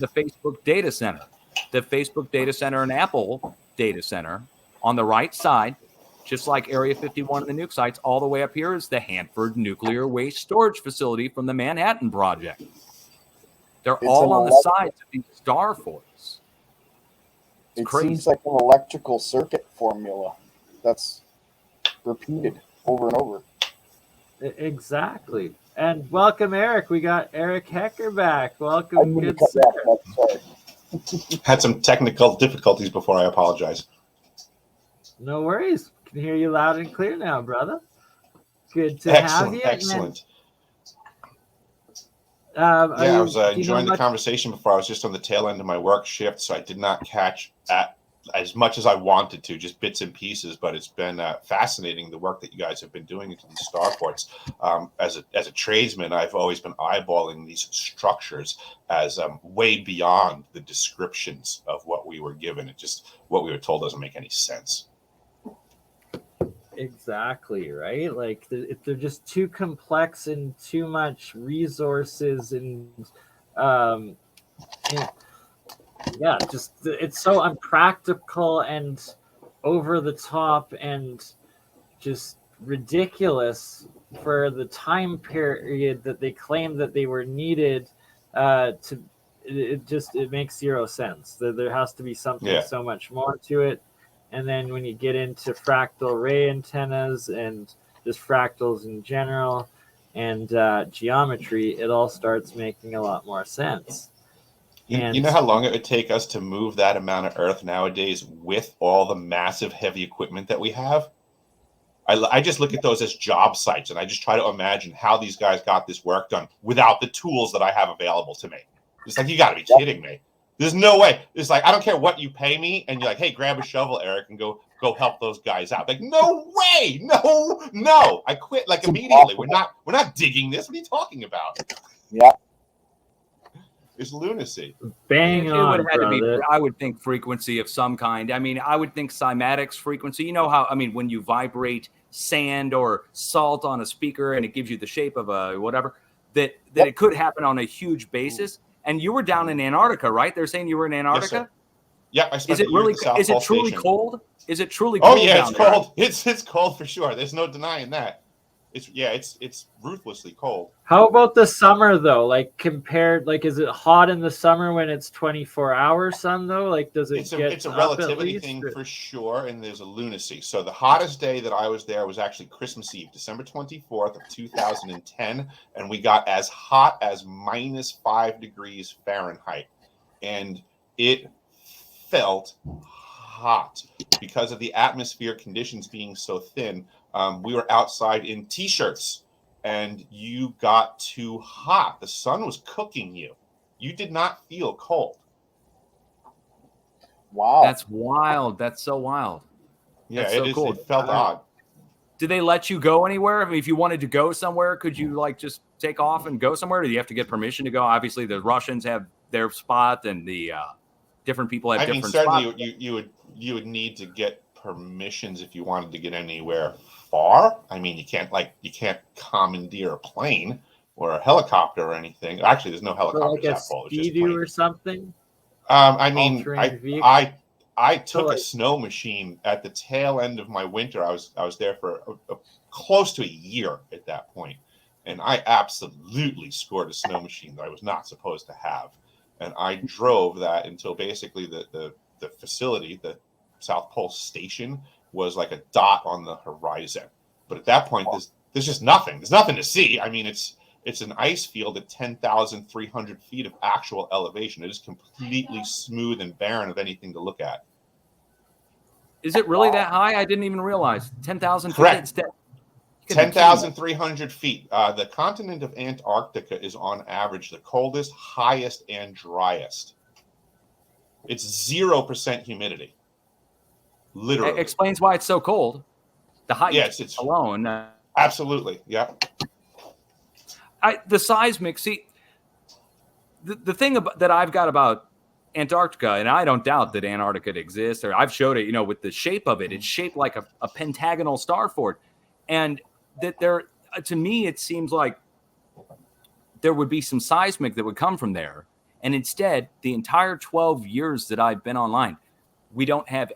the Facebook data center. The Facebook data center and Apple data center on the right side, just like Area 51 and the nuke sites, all the way up here is the Hanford Nuclear Waste Storage Facility from the Manhattan Project. They're all on the sides of these star forts. It seems like an electrical circuit formula that's repeated over and over. Exactly. And welcome, Eric. We got Eric Hecker back. Welcome, good sir. Had some technical difficulties before. I apologize. No worries. Can hear you loud and clear now, brother. Good to have you. Excellent. I was enjoying the conversation before. I was just on the tail end of my work shift, so I did not catch as much as I wanted to, just bits and pieces. But it's been fascinating, the work that you guys have been doing into these starports. As a tradesman, I've always been eyeballing these structures as way beyond the descriptions of what we were given. It just, what we were told doesn't make any sense. Exactly, right? Like they're just too complex and too much resources and yeah, just it's so unpractical and over the top and just ridiculous for the time period that they claimed that they were needed. It makes zero sense. There has to be something so much more to it. And then when you get into fractal array antennas and just fractals in general and geometry, it all starts making a lot more sense. You know how long it would take us to move that amount of Earth nowadays with all the massive heavy equipment that we have? I just look at those as job sites, and I just try to imagine how these guys got this work done without the tools that I have available to me. It's like, you got to be kidding me. There's no way. It's like, I don't care what you pay me, and you're like, hey, grab a shovel, Eric, and go help those guys out. Like, no way, no. I quit like immediately. We're not digging this. What are you talking about? Yeah, it's lunacy. Bang on, it would have to be, I would think, frequency of some kind. I mean, I would think cymatics frequency. You know how, I mean, when you vibrate sand or salt on a speaker and it gives you the shape of a whatever, that it could happen on a huge basis. And you were down in Antarctica, right? They're saying you were in Antarctica? Yes, sir. Yeah, I spent Is it really? Is it truly cold? Is it truly cold? Oh yeah, it's down cold. There? It's cold for sure. There's no denying that. It's ruthlessly cold. How about the summer though? Like compared, like is it hot in the summer when it's 24-hour sun though? Like does it It's a relativity thing for sure, and there's a lunacy. So the hottest day that I was there was actually Christmas Eve, December 24th of 2010, and we got as hot as -5 degrees Fahrenheit, and it felt hot because of the atmosphere conditions being so thin. We were outside in t-shirts and you got too hot. The sun was cooking you. You did not feel cold. Wow. That's wild. That's so wild. Yeah, That's so cool. It felt odd. Did they let you go anywhere? I mean, if you wanted to go somewhere, could you like just take off and go somewhere? Or do you have to get permission to go? Obviously, the Russians have their spot and the different people have different spots. Certainly you would need to get permissions if you wanted to get anywhere far. I mean, you can't commandeer a plane or a helicopter or anything. Actually, there's no helicopters that far. It's just planes. Or something. I mean, I took a snow machine at the tail end of my winter. I was there for close to a year at that point, and I absolutely scored a snow machine that I was not supposed to have. And I drove that until basically the facility, the South Pole Station, was like a dot on the horizon. But at that point, there's just nothing. There's nothing to see. I mean, it's an ice field at 10,300 feet of actual elevation. It is completely smooth and barren of anything to look at. Is it really that high? I didn't even realize. 10,000 feet. Correct. 10,300 feet. The continent of Antarctica is on average the coldest, highest, and driest. It's 0% humidity. Literally. It explains why it's so cold. The height it's alone. Absolutely. Yeah. The seismic, see, the thing that I've got about Antarctica, and I don't doubt that Antarctica exists, or I've showed it, with the shape of it. It's shaped like a pentagonal star fort. And that to me, it seems like there would be some seismic that would come from there. And instead, the entire 12 years that I've been online, we don't have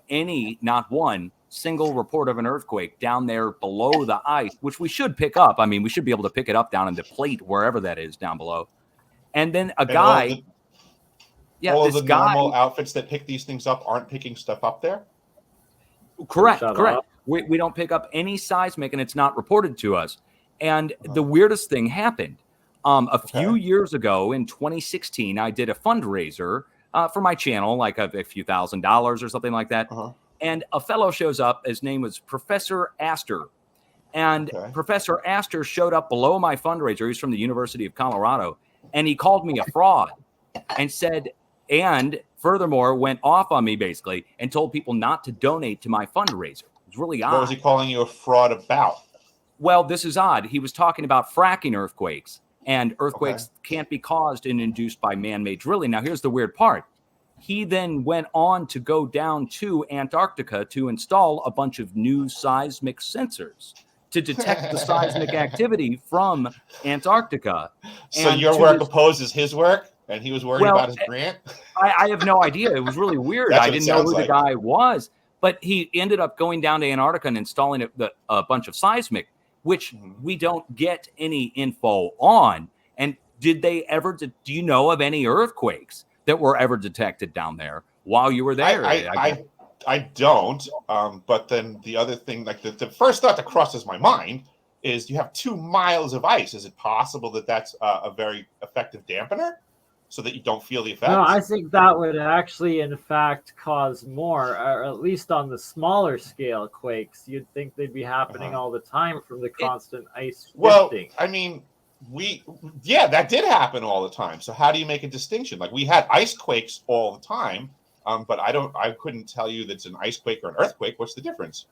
not one single report of an earthquake down there below the ice, which we should pick up. I mean, we should be able to pick it up down in the plate, wherever that is down below. And then all of the normal outfits that pick these things up aren't picking stuff up there? Correct. We don't pick up any seismic, and it's not reported to us. And the weirdest thing happened. A few years ago in 2016, I did a fundraiser for my channel, like a few $1,000s or something like that. And a fellow shows up. His name was Professor Astor. And Professor Astor showed up below my fundraiser. He's from the University of Colorado. And he called me a fraud and said, and furthermore, went off on me basically and told people not to donate to my fundraiser. It was really odd. What was he calling you a fraud about? Well, this is odd. He was talking about fracking earthquakes, and earthquakes can't be caused and induced by man-made drilling. Now, here's the weird part. He then went on to go down to Antarctica to install a bunch of new seismic sensors to detect the seismic activity from Antarctica. So your work opposes his work, and he was worried about his grant? I have no idea. It was really weird. I didn't know who the guy was. But he ended up going down to Antarctica and installing a bunch of seismic, which we don't get any info on. And did they ever, do you know of any earthquakes that were ever detected down there while you were there? I don't. But then the other thing, like the first thought that crosses my mind is you have 2 miles of ice. Is it possible that that's a very effective dampener so that you don't feel the effects? No, I think that would actually, in fact, cause more, or at least on the smaller scale quakes. You'd think they'd be happening all the time from the constant ice shifting. Well, I mean, that did happen all the time. So how do you make a distinction? Like, we had ice quakes all the time, but I couldn't tell you that it's an ice quake or an earthquake. What's the difference?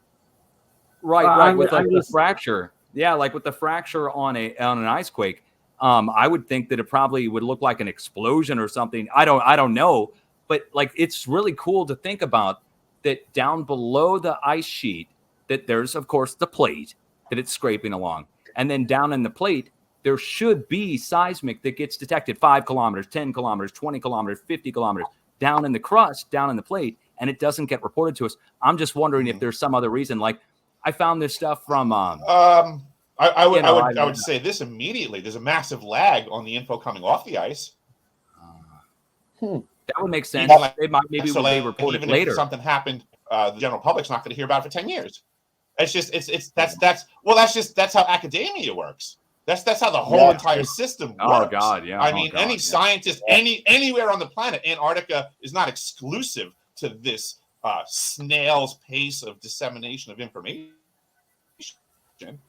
Right. With the fracture. Yeah, like with the fracture on an ice quake, I would think that it probably would look like an explosion or something. I don't know, but like it's really cool to think about that down below the ice sheet that there's of course the plate that it's scraping along, and then down in the plate there should be seismic that gets detected 5 kilometers, 10 kilometers, 20 kilometers, 50 kilometers down in the crust, down in the plate, and it doesn't get reported to us. I'm just wondering if there's some other reason. Like I found this stuff from I would say this immediately. There's a massive lag on the info coming off the ice. That would make sense. They might they report it later. If something happened, the general public's not going to hear about it for 10 years. That's how academia works. That's how the whole entire system works. Oh God, yeah. I mean, any scientist anywhere on the planet, Antarctica is not exclusive to this snail's pace of dissemination of information.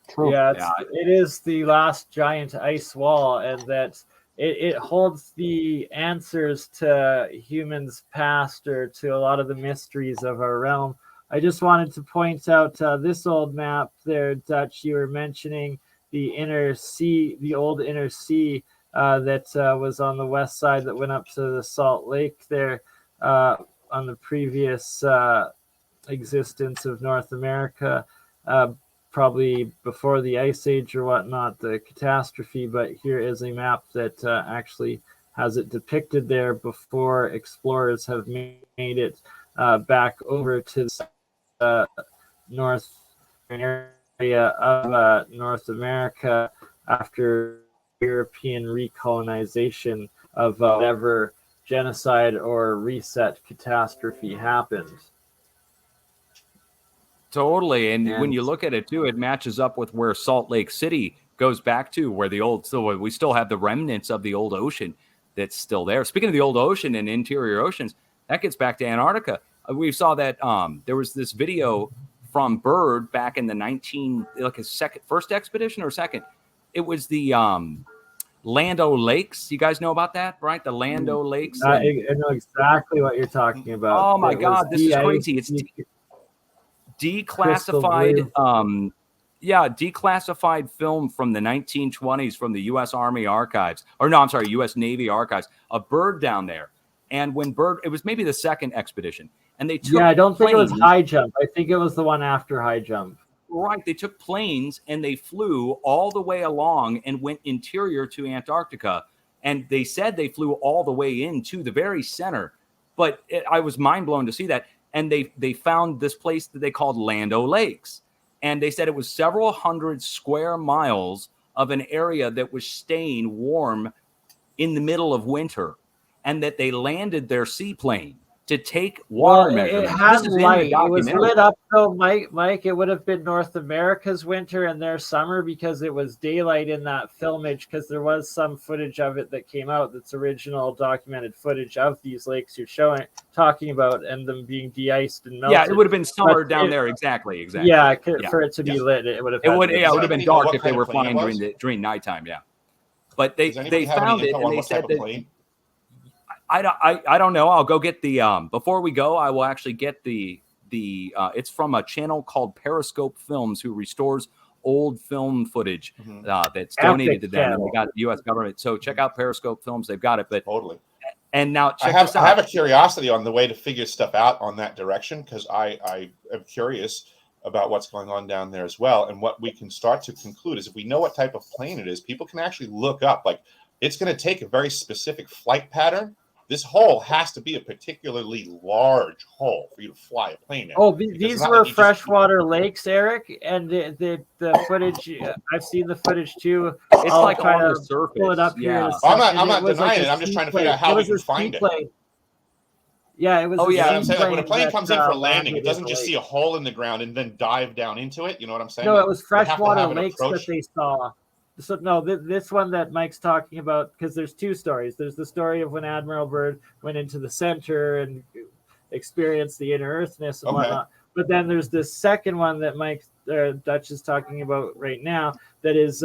True. Yeah, it is the last giant ice wall, and that it holds the answers to humans' past or to a lot of the mysteries of our realm. I just wanted to point out this old map there, Dutch. You were mentioning the inner sea, the old inner sea that was on the west side that went up to the Salt Lake there on the previous existence of North America. Probably before the Ice Age or whatnot, the catastrophe, but here is a map that actually has it depicted there before explorers have made it back over to the north area of North America after European recolonization of whatever genocide or reset catastrophe happened. Totally. And when you look at it too, it matches up with where Salt Lake City goes back to, where we still have the remnants of the old ocean that's still there. Speaking of the old ocean and interior oceans, that gets back to Antarctica. We saw that there was this video from Bird back in the first expedition or second. It was the Lando Lakes. You guys know about that, right? The Lando Lakes. I know exactly what you're talking about. Oh my God, this is crazy. It's declassified declassified film from the 1920s from the U.S. Army archives, U.S. Navy archives, a bird down there. And when it was maybe the second expedition, and they took I don't think it was High Jump. I think it was the one after High Jump. Right, they took planes and they flew all the way along and went interior to Antarctica And they said they flew all the way into the very center. But I was mind blown to see that. And they found this place that they called Land O'Lakes. And they said it was several hundred square miles of an area that was staying warm in the middle of winter. And that they landed their seaplane to take water measurements. It had light. It was lit up though, Mike. It would have been North America's winter and their summer because it was daylight in that filmage. Because there was some footage of it that came out. That's original documented footage of these lakes you're talking about, and them being de-iced and melted. Yeah, it would have been summer down there. Exactly. Yeah, for it to be lit, it would have. It would have been dark if they were flying during nighttime. Yeah, but they found it and they said that. I don't know. I'll go get the before we go, I will actually get the it's from a channel called Periscope Films, who restores old film footage that's donated to them, and they got the U.S. government. So check out Periscope Films; they've got it. But totally. And now I have a curiosity on the way to figure stuff out on that direction, because I am curious about what's going on down there as well. And what we can start to conclude is if we know what type of plane it is, people can actually look up. Like, it's going to take a very specific flight pattern. This hole has to be a particularly large hole for you to fly a plane in. Oh, these were freshwater lakes, Eric, and the footage. I've seen the footage too. It's like on the surface. Pull it up here. I'm not denying it. I'm just trying to figure out how we can find it. Yeah, it was. Oh yeah, I'm saying, like, when a plane comes in for landing, it doesn't just see a hole in the ground and then dive down into it. You know what I'm saying? No, it was freshwater lakes that they saw. So no, this one that Mike's talking about, because there's two stories. There's the story of when Admiral Byrd went into the center and experienced the inner earthness and whatnot. But then there's this second one that Mike Dutch is talking about right now. That is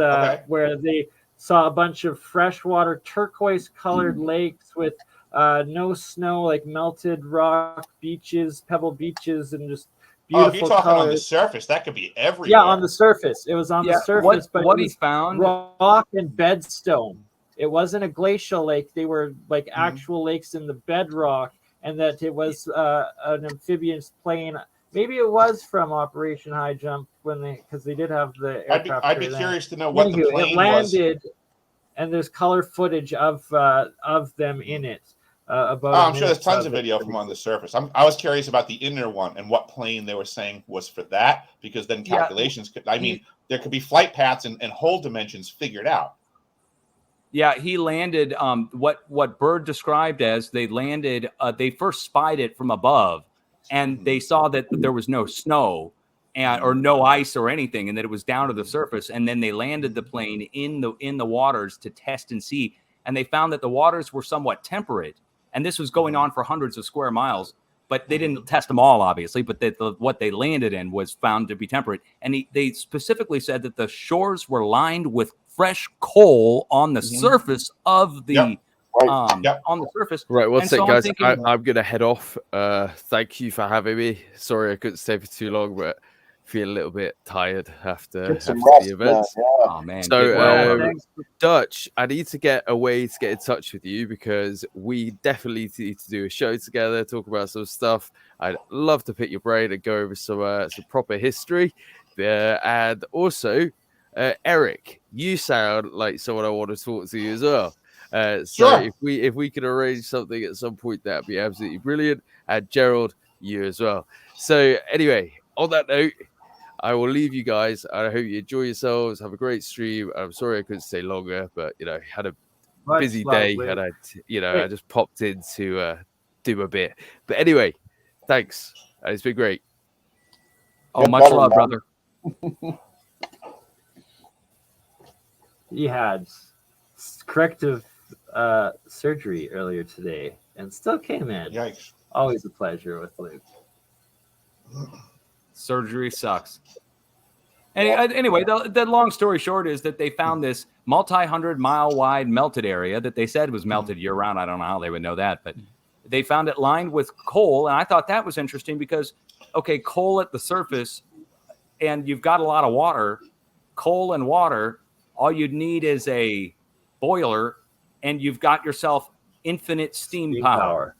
where they saw a bunch of freshwater turquoise-colored lakes with no snow, like melted rock beaches, pebble beaches, and just beautiful if you're talking colors. On the surface, that could be everywhere. Yeah, on the surface. It was on the surface, but what he found, rock and bedstone. It wasn't a glacial lake. They were like actual lakes in the bedrock, and that it was an amphibious plane. Maybe it was from Operation High Jump because they did have the aircraft. I'd be curious to know what the plane it landed, and there's color footage of them in it. I'm sure there's tons of video from on the surface. I was curious about the inner one and what plane they were saying was for that, because then calculations could. I mean, there could be flight paths and hole dimensions figured out. Yeah, he landed. What Byrd described as they landed. They first spied it from above, and they saw that there was no snow or no ice or anything, and that it was down to the surface. And then they landed the plane in the waters to test and see, and they found that the waters were somewhat temperate. And this was going on for hundreds of square miles, but they didn't test them all, obviously. But what they landed in was found to be temperate. And they specifically said that the shores were lined with fresh coal on the surface of the on the surface. Right, one second, guys. I'm going to head off. Thank you for having me. Sorry I couldn't stay for too long, but feel a little bit tired after the event. Oh man! So, Dutch, I need to get a way to get in touch with you, because we definitely need to do a show together, talk about some stuff. I'd love to pick your brain and go over some proper history. And also, Eric, you sound like someone I want to talk to you as well. So if we could arrange something at some point, that'd be absolutely brilliant. And Gerald, you as well. So anyway, on that note, I will leave you guys. I hope you enjoy yourselves. Have a great stream. I'm sorry I couldn't stay longer, but had a busy day, and I just popped in to do a bit. But anyway, thanks. It's been great. Much love, brother. He had corrective surgery earlier today, and still came in. Yikes! Always a pleasure with Luke. Surgery sucks. Anyway, the long story short is that they found this multi-hundred-mile wide melted area that they said was melted year-round. I don't know how they would know that, but they found it lined with coal, and I thought that was interesting because, coal at the surface, and you've got a lot of water, coal and water, all you'd need is a boiler, and you've got yourself infinite steam power.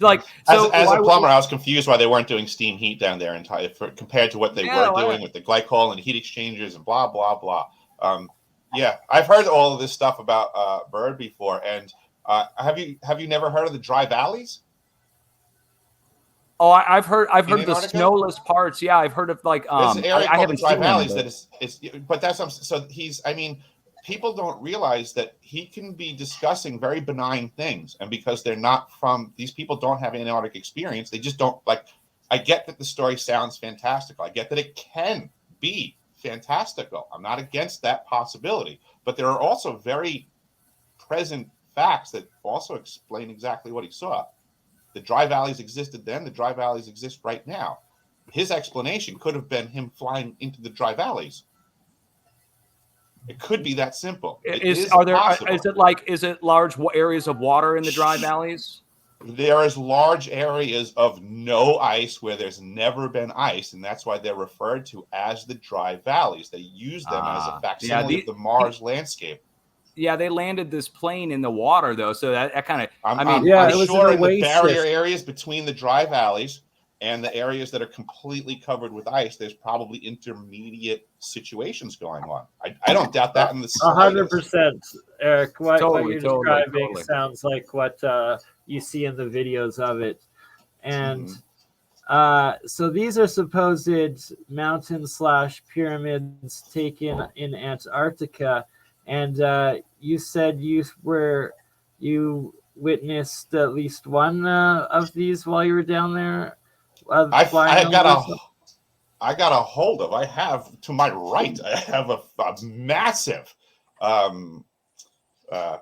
Like, so as a plumber, I was confused why they weren't doing steam heat down there compared to what they were doing with the glycol and heat exchangers and blah blah blah. Yeah, I've heard all of this stuff about Bird before, and have you never heard of the dry valleys? Oh, I've heard the Antarctica? snowless parts. Yeah, I've heard of like There's an area I called haven't the dry seen valleys them, that is but that's so he's I mean people don't realize that he can be discussing very benign things, and because they're not from these people don't have Antarctic experience, they just don't like. I get that the story sounds fantastical. I get that it can be fantastical. I'm not against that possibility, but there are also very present facts that also explain exactly what he saw. The dry valleys existed then, the dry valleys exist right now. His explanation could have been him flying into the dry valleys. It could be that simple. Is it large areas of water in the dry valleys? There is large areas of no ice where there's never been ice, and that's why they're referred to as the dry valleys. They use them as a facsimile of the Mars landscape. Yeah, they landed this plane in the water though, so that kind of. I'm sure in the barrier areas between the dry valleys and the areas that are completely covered with ice, there's probably intermediate situations going on. I don't doubt that in the slightest. 100%, Eric. What you're describing sounds like what you see in the videos of it, and so these are supposed mountain/pyramids taken in Antarctica. And you said you witnessed at least one of these while you were down there. I have to my right. I have a massive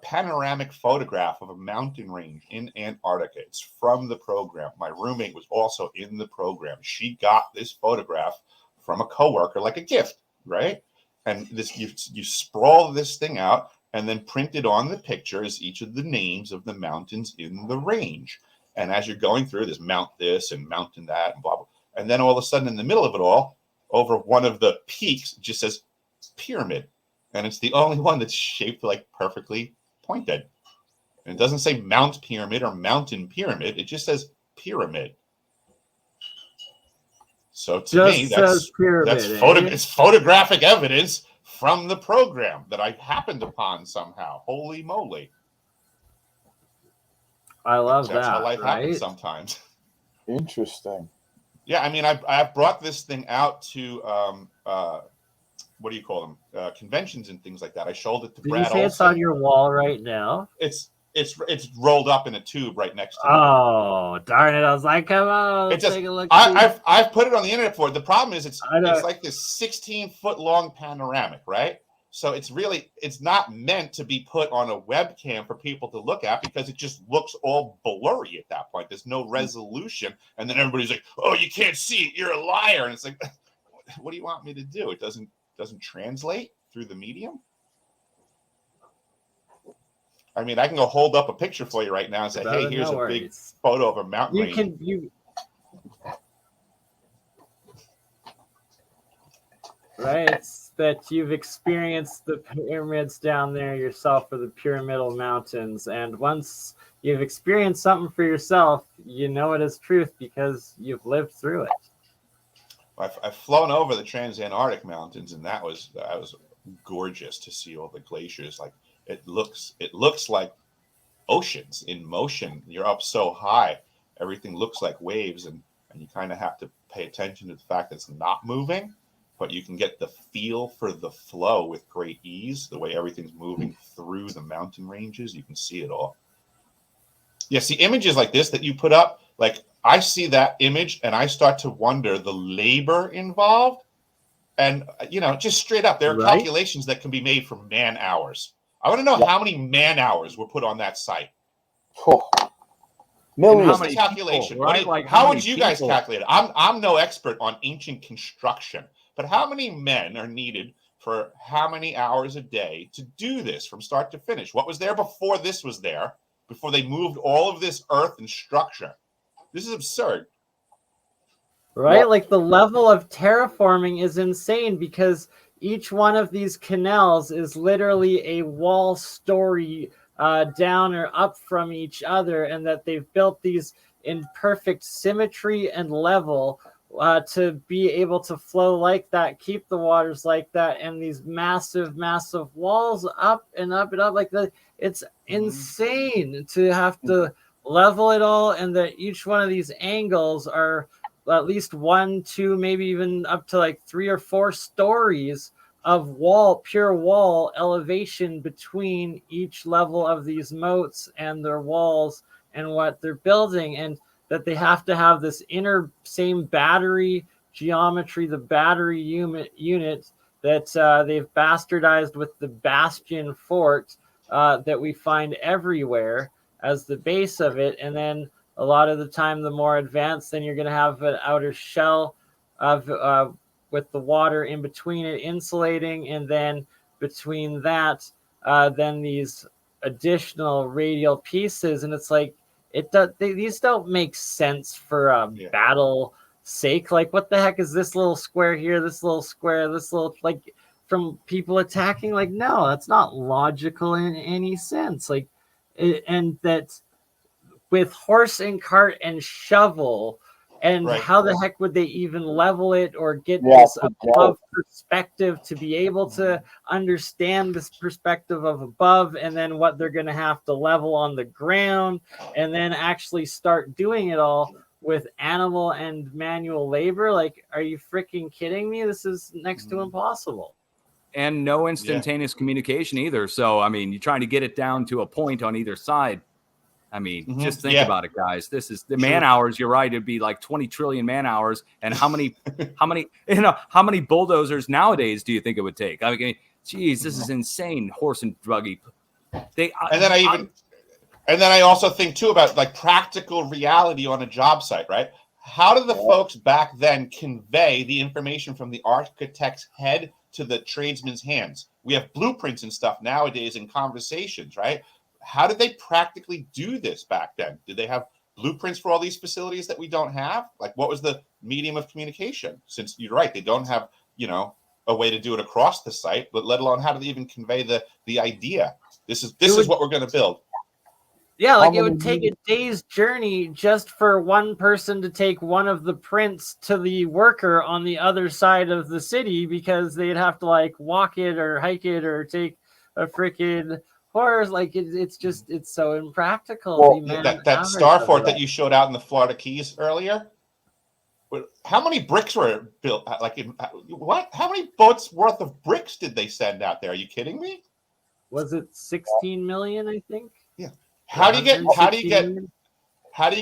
panoramic photograph of a mountain range in Antarctica. It's from the program. My roommate was also in the program. She got this photograph from a coworker, like a gift, right? And this you sprawl this thing out and then print it on the picture as each of the names of the mountains in the range. And as you're going through, there's mount this and mountain that and blah, blah. And then all of a sudden in the middle of it all, over one of the peaks, it just says pyramid. And it's the only one that's shaped like perfectly pointed. And it doesn't say Mount Pyramid or Mountain Pyramid. It just says pyramid. So to me, it's photographic evidence from the program that I happened upon somehow. Holy moly. I love that. That's how life happens sometimes. Interesting. Yeah, I mean, I brought this thing out to, what do you call them? Conventions and things like that. I showed it to Brad Olson. It's on your wall right now. It's rolled up in a tube right next to me. Oh, darn it. I was like, come on, take a look. I've put it on the internet for it. The problem is it's like this 16-foot long panoramic, right? So it's not meant to be put on a webcam for people to look at because it just looks all blurry at that point. There's no resolution. And then everybody's like, oh, you can't see it. You're a liar. And it's like, what do you want me to do? It doesn't translate through the medium. I mean, I can go hold up a picture for you right now and say, hey, here's a big photo of a mountain range. Right? It's that you've experienced the pyramids down there yourself, or the pyramidal mountains. And once you've experienced something for yourself, you know it as truth because you've lived through it. I've flown over the Transantarctic Mountains, and that was gorgeous to see all the glaciers. Like it looks like oceans in motion. You're up so high, everything looks like waves, and you kind of have to pay attention to the fact that it's not moving, but you can get the feel for the flow with great ease. The way everything's moving through the mountain ranges, you can see it all. Yeah, see images like this that you put up, like I see that image and I start to wonder the labor involved. And, just straight up, there are calculations that can be made from man hours. I want to know how many man hours were put on that site. Oh, millions. How many calculation? Right? How would you guys calculate it? I'm no expert on ancient construction, but how many men are needed for how many hours a day to do this from start to finish? What was there before this was there, before they moved all of this earth and structure? This is absurd. Right? Yep. Like the level of terraforming is insane because each one of these canals is literally a wall story down or up from each other, and that they've built these in perfect symmetry and level to be able to flow like that, keep the waters like that, and these massive walls up and up and up like that. It's insane to have to level it all, and that each one of these angles are at least 1, 2, maybe even up to like 3 or 4 stories of pure wall elevation between each level of these moats and their walls and what they're building, and that they have to have this inner same battery geometry, the battery unit that they've bastardized with the bastion fort that we find everywhere as the base of it. And then a lot of the time, the more advanced, then you're going to have an outer shell of with the water in between it insulating, and then between that, then these additional radial pieces. And it's like, these don't make sense for battle sake. Like, what the heck is this little square here, this little square, this little, like, from people attacking? Like, no, that's not logical in any sense. Like, and that with horse and cart and shovel, and how the heck would they even level it or get this above perspective to be able to understand this perspective of above, and then what they're going to have to level on the ground, and then actually start doing it all with animal and manual labor? Like, are you freaking kidding me? This is next to impossible. And no instantaneous communication either. So, I mean, you're trying to get it down to a point on either side. I mean, just think about it, guys. This is the man hours. You're right. It'd be like 20 trillion man hours. And how many bulldozers nowadays do you think it would take? I mean, geez, this is insane. Horse and buggy. And then I also think too about like practical reality on a job site, right? How do the folks back then convey the information from the architect's head to the tradesman's hands? We have blueprints and stuff nowadays in conversations, right? How did they practically do this back then? Did they have blueprints for all these facilities that we don't have? Like, what was the medium of communication? Since you're right, they don't have, a way to do it across the site, but let alone how do they even convey the idea? This is what we're going to build. Yeah, like it would take a day's journey just for one person to take one of the prints to the worker on the other side of the city, because they'd have to like walk it or hike it or take a freaking horse. Like it's so impractical. Well, that star fort that you showed out in the Florida Keys earlier, how many bricks were built? Like, what? How many boats worth of bricks did they send out there? Are you kidding me? Was it 16 million? I think. Yeah. How do you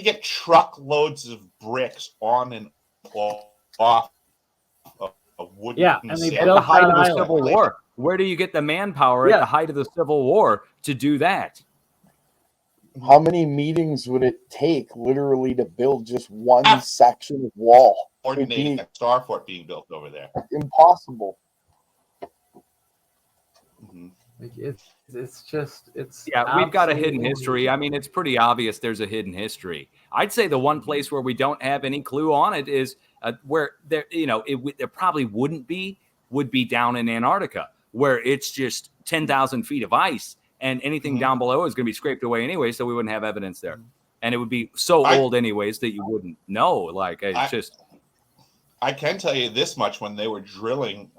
get truckloads of bricks on and off a wooden? Yeah, and they built at the height of the island. Civil War. Where do you get the manpower at the height of the Civil War to do that? How many meetings would it take literally to build just one section of wall? Coordinating that star fort being built over there. Impossible. Like it's we've got a hidden history. I mean, it's pretty obvious there's a hidden history. I'd say the one place where we don't have any clue on it is where there probably would be down in Antarctica, where it's just 10,000 feet of ice, and anything down below is going to be scraped away anyway, so we wouldn't have evidence there, and it would be so old anyways that you wouldn't know. Like I can tell you this much: when they were drilling,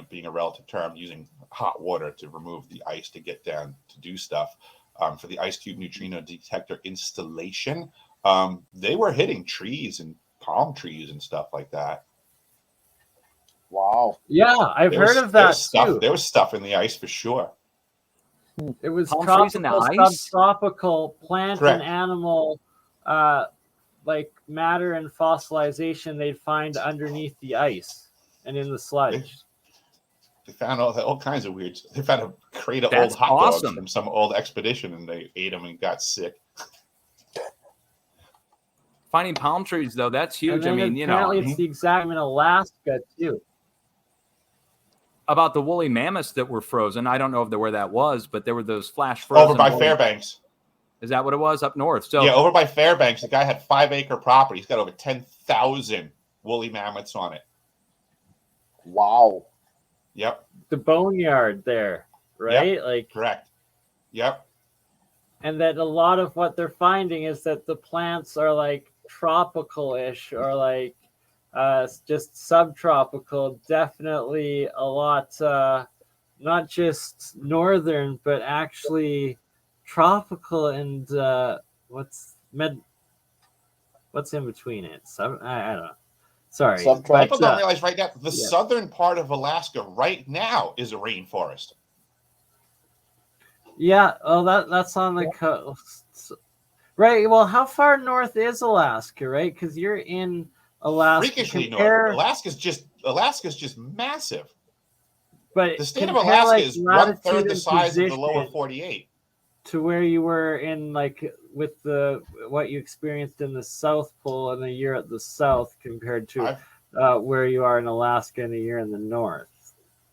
being a relative term, using hot water to remove the ice to get down to do stuff for the ice cube neutrino detector installation, they were hitting trees and palm trees and stuff like that. Wow. Yeah, I've heard of that too. There was stuff in the ice for sure. It was palm tropical, ice? subtropical plant and animal like matter and fossilization they'd find underneath the ice and in the sludge. They found all kinds of weird. They found a crate of old hot dogs from some old expedition, and they ate them and got sick. Finding palm trees, though, that's huge. I mean, apparently it's the exact in Alaska too. About the woolly mammoths that were frozen, I don't know where that was, but there were those flash frozen over by Fairbanks. Is that what it was up north? So yeah, over by Fairbanks, the guy had 5-acre property. He's got over 10,000 woolly mammoths on it. Wow. Yep. The boneyard there, right? Yep. Like correct. Yep. And that a lot of what they're finding is that the plants are like tropical-ish or like just subtropical, definitely a lot, not just northern, but actually tropical and what's in between it? I don't know. Sorry. People don't realize right now the southern part of Alaska right now is a rainforest. Yeah, that's on the coast. Right. Well, how far north is Alaska, right? Because you're in Alaska. Freakishly north. Alaska's just massive. But the state of Alaska is 1/3 the size of the lower 48. To where you were in with what you experienced in the South Pole in a year at the South compared to where you are in Alaska in a year in the North.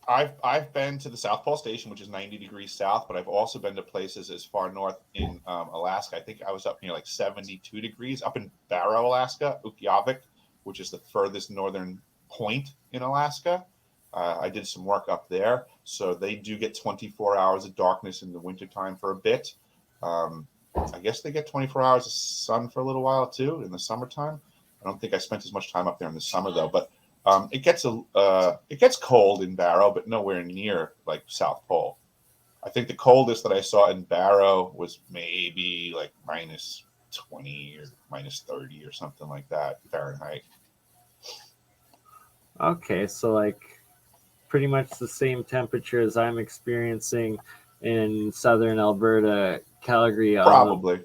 I've been to the South Pole Station, which is 90 degrees south, but I've also been to places as far north in Alaska. I think I was up near 72 degrees up in Barrow, Alaska, Ukqiavik, which is the furthest northern point in Alaska. I did some work up there. So they do get 24 hours of darkness in the wintertime for a bit. I guess they get 24 hours of sun for a little while too in the summertime. I don't think I spent as much time up there in the summer though, but it gets cold in Barrow, but nowhere near South Pole. I think the coldest that I saw in Barrow was maybe minus 20 or minus 30 or something like that Fahrenheit. Okay, so pretty much the same temperature as I'm experiencing in southern Alberta, Calgary. Probably.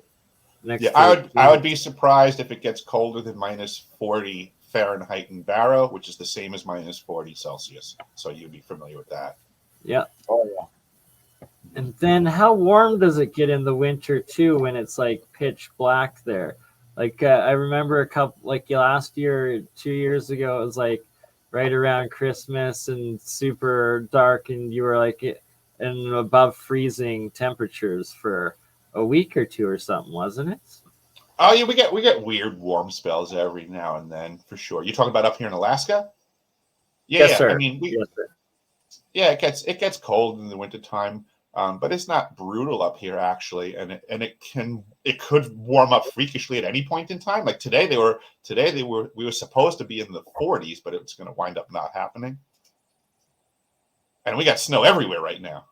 I would be surprised if it gets colder than minus 40 Fahrenheit in Barrow, which is the same as minus 40 Celsius. So you'd be familiar with that. Yeah. Oh yeah. And then how warm does it get in the winter too when it's pitch black there? I remember a couple last year, 2 years ago, it was right around Christmas and super dark, and you were in above freezing temperatures for a week or two or something, wasn't it? Oh yeah, we get weird warm spells every now and then for sure. You talking about up here in Alaska? Yeah, yes, sir. I mean, yes, sir. Yeah, it gets cold in the wintertime, but it's not brutal up here actually, and it could warm up freakishly at any point in time. Today we were supposed to be in the 40s, but it's going to wind up not happening. And we got snow everywhere right now.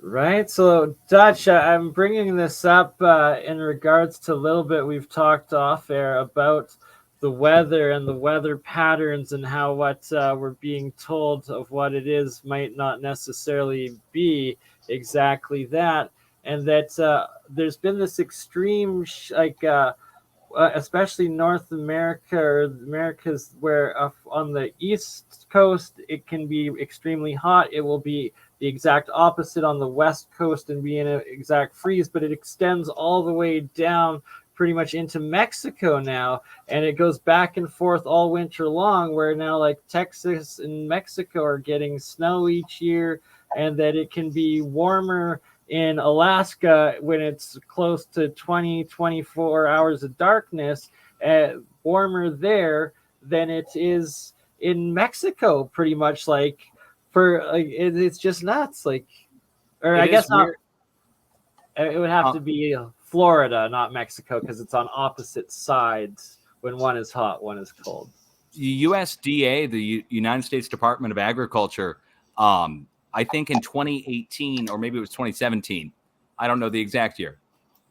Right. So, Dutch, I'm bringing this up in regards to a little bit we've talked off air about the weather and the weather patterns and how what we're being told of what it is might not necessarily be exactly that. And that there's been this extreme, especially North America or Americas, where on the East Coast, it can be extremely hot. It will be the exact opposite on the West Coast and be in an exact freeze, but it extends all the way down pretty much into Mexico now, and it goes back and forth all winter long, where now Texas and Mexico are getting snow each year, and that it can be warmer in Alaska when it's close to 24 hours of darkness, warmer there than it is in Mexico, pretty much it's just nuts. Or I guess not. It would have to be Florida, not Mexico, because it's on opposite sides. When one is hot, one is cold. USDA, the United States Department of Agriculture, I think in 2018 or maybe it was 2017, I don't know the exact year,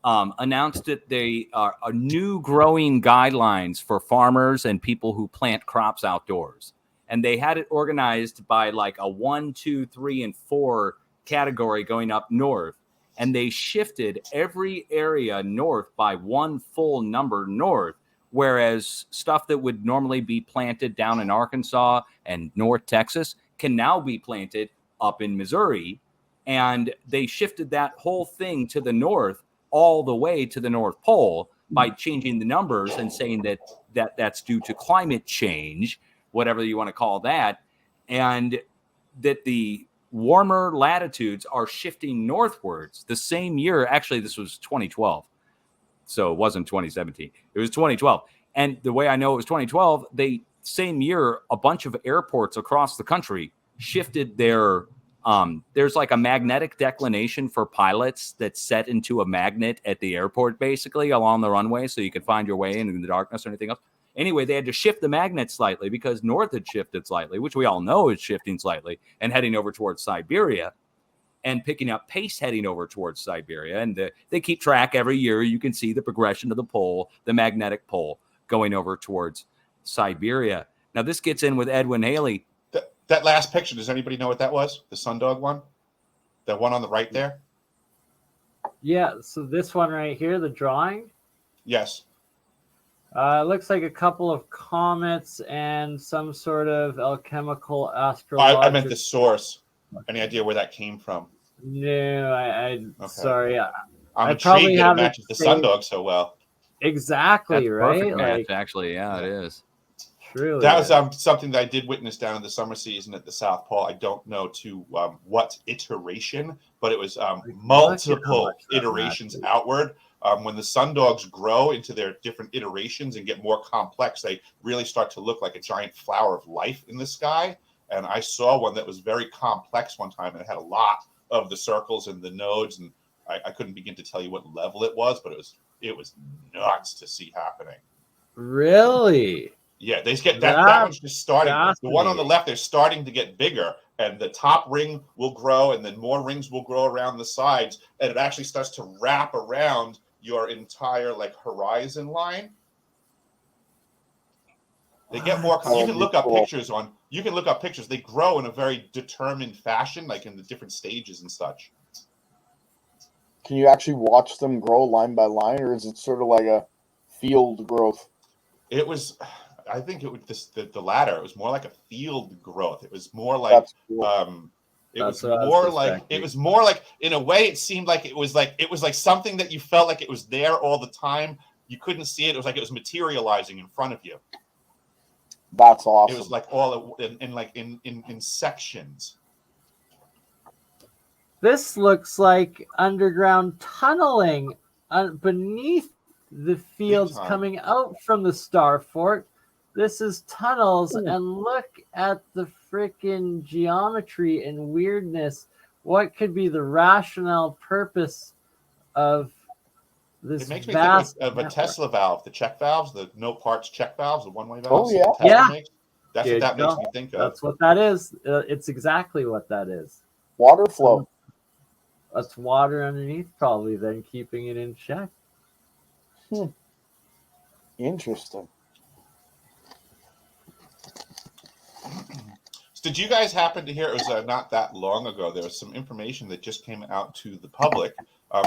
announced that they are new growing guidelines for farmers and people who plant crops outdoors. And they had it organized by a 1, 2, 3, and 4 category going up north. And they shifted every area north by one full number north, whereas stuff that would normally be planted down in Arkansas and North Texas can now be planted up in Missouri. And they shifted that whole thing to the north, all the way to the North Pole, by changing the numbers and saying that's due to climate change, whatever you want to call that, and that the warmer latitudes are shifting northwards the same year. Actually, this was 2012, so it wasn't 2017. It was 2012. And the way I know it was 2012, same year, a bunch of airports across the country shifted their there's a magnetic declination for pilots that's set into a magnet at the airport, basically along the runway, so you can find your way in the darkness or anything else. Anyway, they had to shift the magnet slightly because north had shifted slightly, which we all know is shifting slightly and heading over towards Siberia and picking up pace heading over towards Siberia. And they keep track every year. You can see the progression of the pole, the magnetic pole going over towards Siberia. Now, this gets in with Edwin Haley. That last picture, does anybody know what that was? The sundog one? The one on the right there? Yeah, so this one right here, the drawing? Yes. It looks like a couple of comets and some sort of alchemical astrological. I meant the source. Any idea where that came from? No, Okay. Sorry. I'm intrigued that it matches the sundog so well. Exactly. That's right. Perfect match, actually. Yeah, it is. Truly, that was something that I did witness down in the summer season at the South Pole. I don't know to what iteration, but it was multiple iterations outward. When the sundogs grow into their different iterations and get more complex, they really start to look like a giant flower of life in the sky. And I saw one that was very complex one time, and it had a lot of the circles and the nodes, and I couldn't begin to tell you what level it was, but it was nuts to see happening. Really? Yeah, they get that one's just starting. The one on the left, they're starting to get bigger, and the top ring will grow, and then more rings will grow around the sides, and it actually starts to wrap around your entire horizon line. They get more. You can look up pictures on. You can look up pictures. They grow in a very determined fashion, like in the different stages and such. Can you actually watch them grow line by line, or is it sort of like a field growth? It was. I think it was the latter. It was more like a field growth. It was more like it was more like in a way it seemed like it was like something that you felt like it was there all the time. You couldn't see it. It was like it was materializing in front of you. That's awesome. It was like all in sections. This looks like underground tunneling beneath the fields coming out from the star fort. This is tunnels, and look at the freaking geometry and weirdness. What could be the rationale purpose of this? It makes me think of a Tesla valve, the check valves, the no parts check valves, the one-way valves. Oh, yeah. Tesla makes. That's what that makes me think of. That's what that is. It's exactly what that is. Water flow. That's water underneath, probably, then keeping it in check. Interesting. Did you guys happen to hear, it was not that long ago, there was some information that just came out to the public,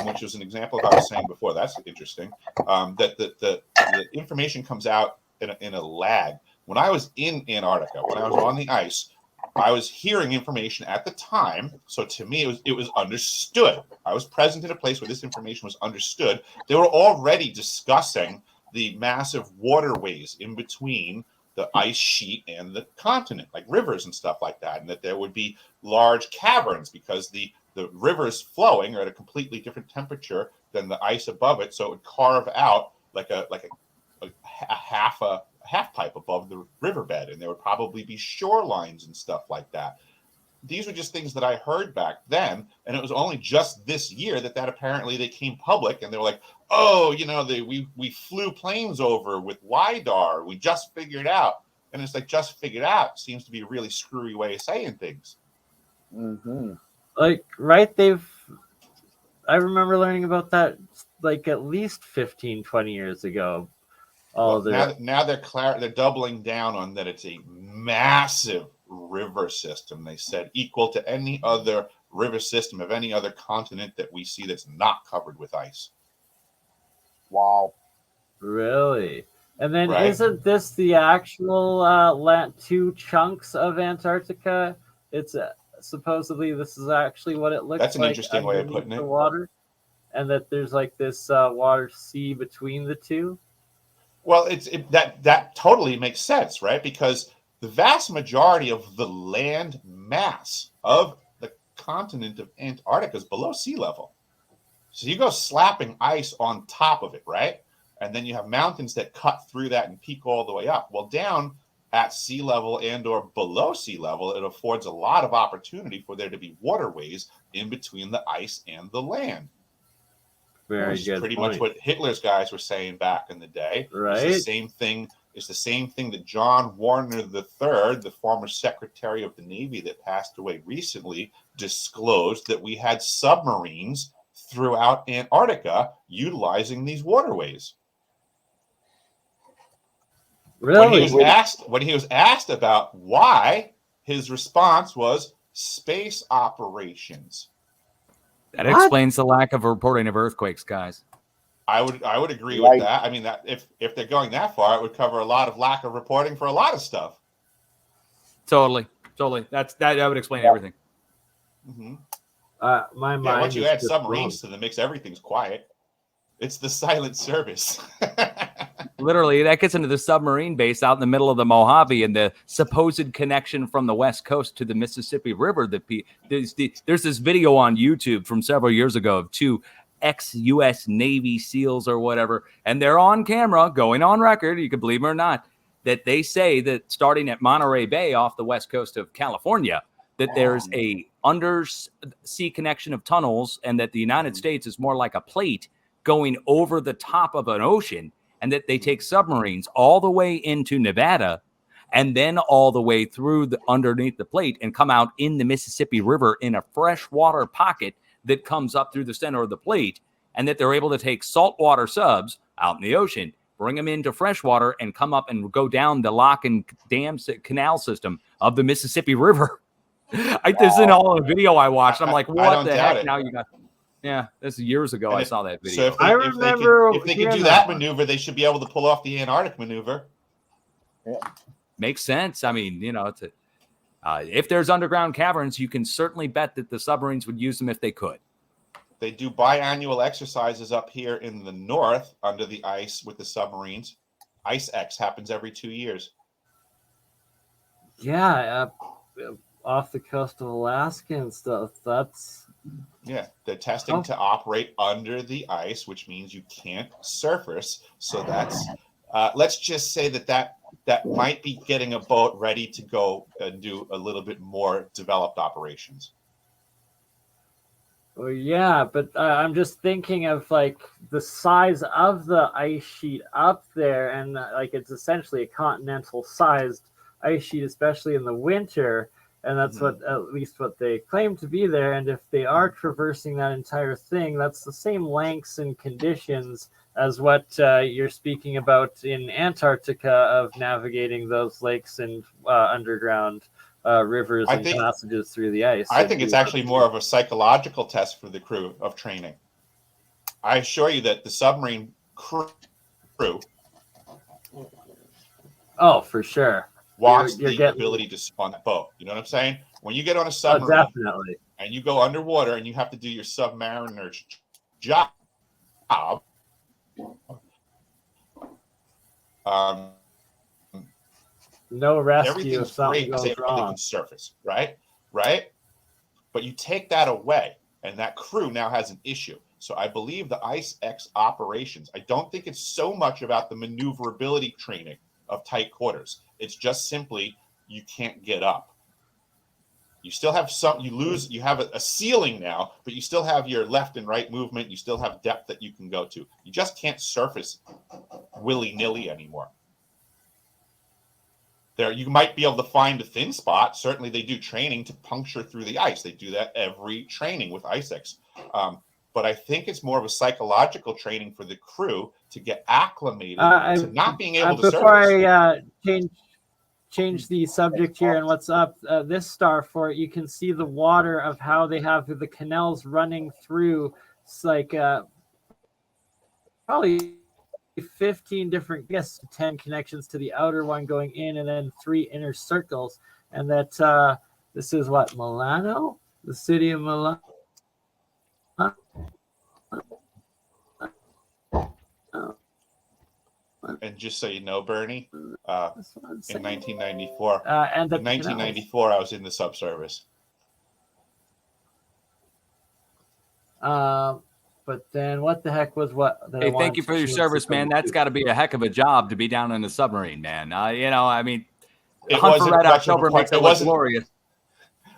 which was an example of what I was saying before. That's interesting. That the information comes out in a lag. When I was in Antarctica, when I was on the ice, I was hearing information at the time. So to me, it was understood. I was present in a place where this information was understood. They were already discussing the massive waterways in between the ice sheet and the continent, like rivers and stuff like that, and that there would be large caverns because the rivers flowing are at a completely different temperature than the ice above it, so it would carve out like a half pipe above the riverbed, and there would probably be shorelines and stuff like that. These were just things that I heard back then, and it was only just this year that apparently they came public, and they were like, oh, we flew planes over with LiDAR. We just figured out. And it's like, just figured out seems to be a really screwy way of saying things. Mm-hmm. I remember learning about that at least 15, 20 years ago. Now they're doubling down on that. It's a massive river system. They said equal to any other river system of any other continent that we see that's not covered with ice. Wow. Really? And then isn't this the actual two chunks of Antarctica? It's supposedly this is actually what it looks like. That's an interesting way of putting it. The water, and that there's this water sea between the two. Well, that totally makes sense, right? Because the vast majority of the land mass of the continent of Antarctica is below sea level. So you go slapping ice on top of it, right? And then you have mountains that cut through that and peak all the way up. Well, down at sea level and or below sea level, it affords a lot of opportunity for there to be waterways in between the ice and the land. Very good. Pretty much what Hitler's guys were saying back in the day. Right. It's the same thing is the same thing that John Warner III, the former Secretary of the Navy that passed away recently, disclosed that we had submarines throughout Antarctica utilizing these waterways. Really? When he was asked about why, his response was space operations. That explains the lack of reporting of earthquakes, guys. I would agree with that. I mean, that if they're going that far, it would cover a lot of lack of reporting for a lot of stuff. Totally. That would explain everything. Mm-hmm. My mind. Once you add submarines to the mix, everything's quiet. It's the silent service. Literally, that gets into the submarine base out in the middle of the Mojave and the supposed connection from the West Coast to the Mississippi River. There's this video on YouTube from several years ago of two ex-U.S. Navy SEALs or whatever, and they're on camera, going on record, you can believe them or not, that they say that starting at Monterey Bay off the west coast of California, that there's a undersea connection of tunnels, and that the United States is more like a plate going over the top of an ocean, and that they take submarines all the way into Nevada and then all the way through underneath the plate and come out in the Mississippi River in a freshwater pocket that comes up through the center of the plate, and that they're able to take saltwater subs out in the ocean, bring them into freshwater, and come up and go down the lock and dam canal system of the Mississippi River. This is all a video I watched. I'm like, what the heck? Now you got... Yeah, this is years ago. I saw that video. So if they could do that maneuver, they should be able to pull off the Antarctic maneuver. Yeah. Makes sense. I mean, it's if there's underground caverns, you can certainly bet that the submarines would use them if they could. They do biannual exercises up here in the north under the ice with the submarines. Ice X happens every 2 years. Yeah, off the coast of Alaska and stuff. Yeah, they're testing to operate under the ice, which means you can't surface. So that's let's just say that might be getting a boat ready to go and do a little bit more developed operations. Well, yeah, but I'm just thinking of like the size of the ice sheet up there, and like it's essentially a continental-sized ice sheet, especially in the winter. And that's at least what they claim to be there. And if they are traversing that entire thing, that's the same lengths and conditions as what you're speaking about in Antarctica of navigating those lakes and underground rivers and passages through the ice. I think it's actually more of a psychological test for the crew of training. I assure you that the submarine crew. Oh, for sure. Wants the ability to spawn that boat. You know what I'm saying? When you get on a submarine and you go underwater and you have to do your submariner's job, no rescue everything's if something great goes wrong. Can surface, right? But you take that away, and that crew now has an issue. So I believe the Ice X operations, I don't think it's so much about the maneuverability training of tight quarters. It's just simply you can't get up. You still have you have a ceiling now, but you still have your left and right movement. You still have depth that you can go to. You just can't surface willy-nilly anymore. You might be able to find a thin spot. Certainly they do training to puncture through the ice. They do that every training with IceX. But I think it's more of a psychological training for the crew to get acclimated to not being able to surface. Before I change the subject here and what's up this star for it, you can see the water of how they have the canals running through. It's like probably 15 different, 10 connections to the outer one going in, and then 3 inner circles. And that this is what, Milano, the city of Milano. And just so you know, Bernie, in 1994, I was in the subservice. But then what the heck was what? Hey, thank you for your service, man. That's got to be a heck of a job to be down in a submarine, man. It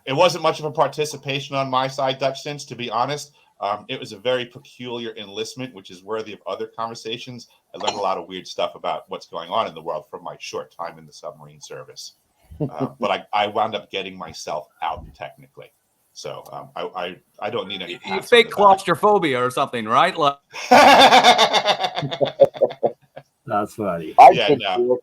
wasn't much of a participation on my side, Dutch Sense, to be honest. It was a very peculiar enlistment, which is worthy of other conversations. I learned a lot of weird stuff about what's going on in the world from my short time in the submarine service. But I wound up getting myself out technically. So I don't need any. You fake claustrophobia or something, right? Like... That's funny. Yeah, no.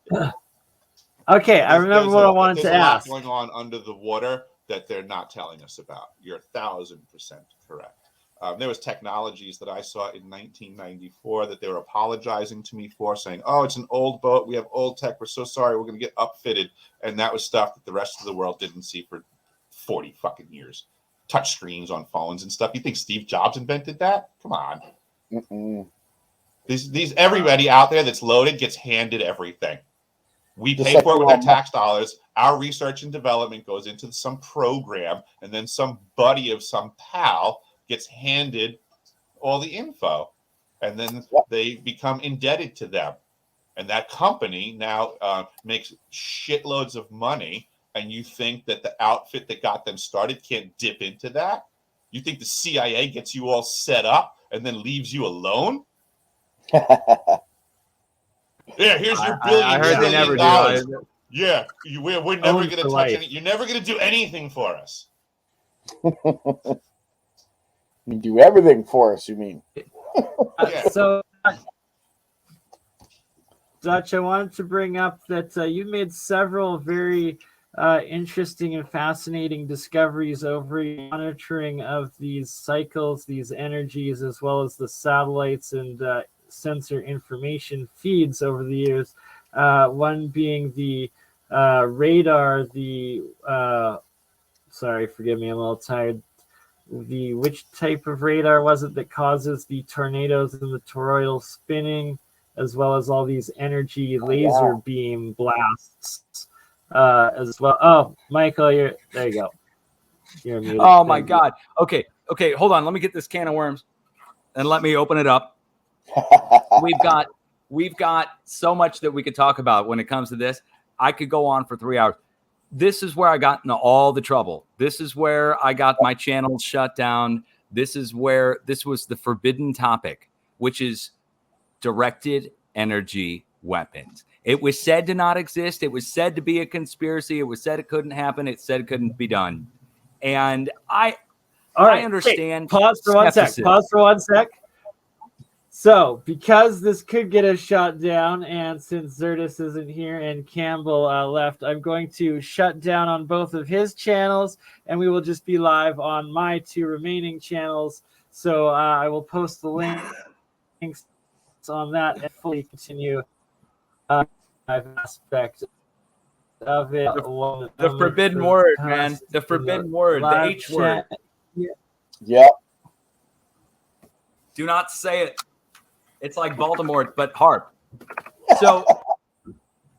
Okay, I remember what I wanted to ask. There's a lot going on under the water that they're not telling us about. You're 1,000% correct. There was technologies that I saw in 1994 that they were apologizing to me for, saying, "Oh, it's an old boat. We have old tech. We're so sorry. We're going to get upfitted." And that was stuff that the rest of the world didn't see for 40 fucking years. Touch screens on phones and stuff. You think Steve Jobs invented that? Come on. Mm-mm. These everybody out there that's loaded gets handed everything. We pay for it with our tax dollars. Our research and development goes into some program, and then some buddy of some pal gets handed all the info, and then they become indebted to them. And that company now makes shitloads of money, and you think that the outfit that got them started can't dip into that? You think the CIA gets you all set up and then leaves you alone? Yeah, here's your billion. I heard they never do. Yeah, we're never going to touch any. You're never going to do anything for us. You do everything for us, you mean? So, Dutch, I wanted to bring up that you made several very interesting and fascinating discoveries over monitoring of these cycles, these energies, as well as the satellites and sensor information feeds over the years. One being the radar, sorry, forgive me, I'm a little tired. Which type of radar was it that causes the tornadoes and the toroidal spinning, as well as all these energy laser beam blasts as well? Oh, Michael, there you go. You're muted. Oh my God. Okay, hold on. Let me get this can of worms and let me open it up. We've got so much that we could talk about when it comes to this. I could go on for 3 hours. This is where I got into all the trouble. This is where I got my channel shut down. This is where this was the forbidden topic, which is directed energy weapons. It was said to not exist. It was said to be a conspiracy. It was said it couldn't happen. It said it couldn't be done. And I understand. Wait, pause for one sec. So, because this could get us shut down, and since Zertis isn't here and Campbell left, I'm going to shut down on both of his channels, and we will just be live on my 2 remaining channels. So I will post the links on that and fully continue aspect of it. The forbidden word, man. The forbidden word. The H word. Yeah. Do not say it. It's like Baltimore, but HARP. So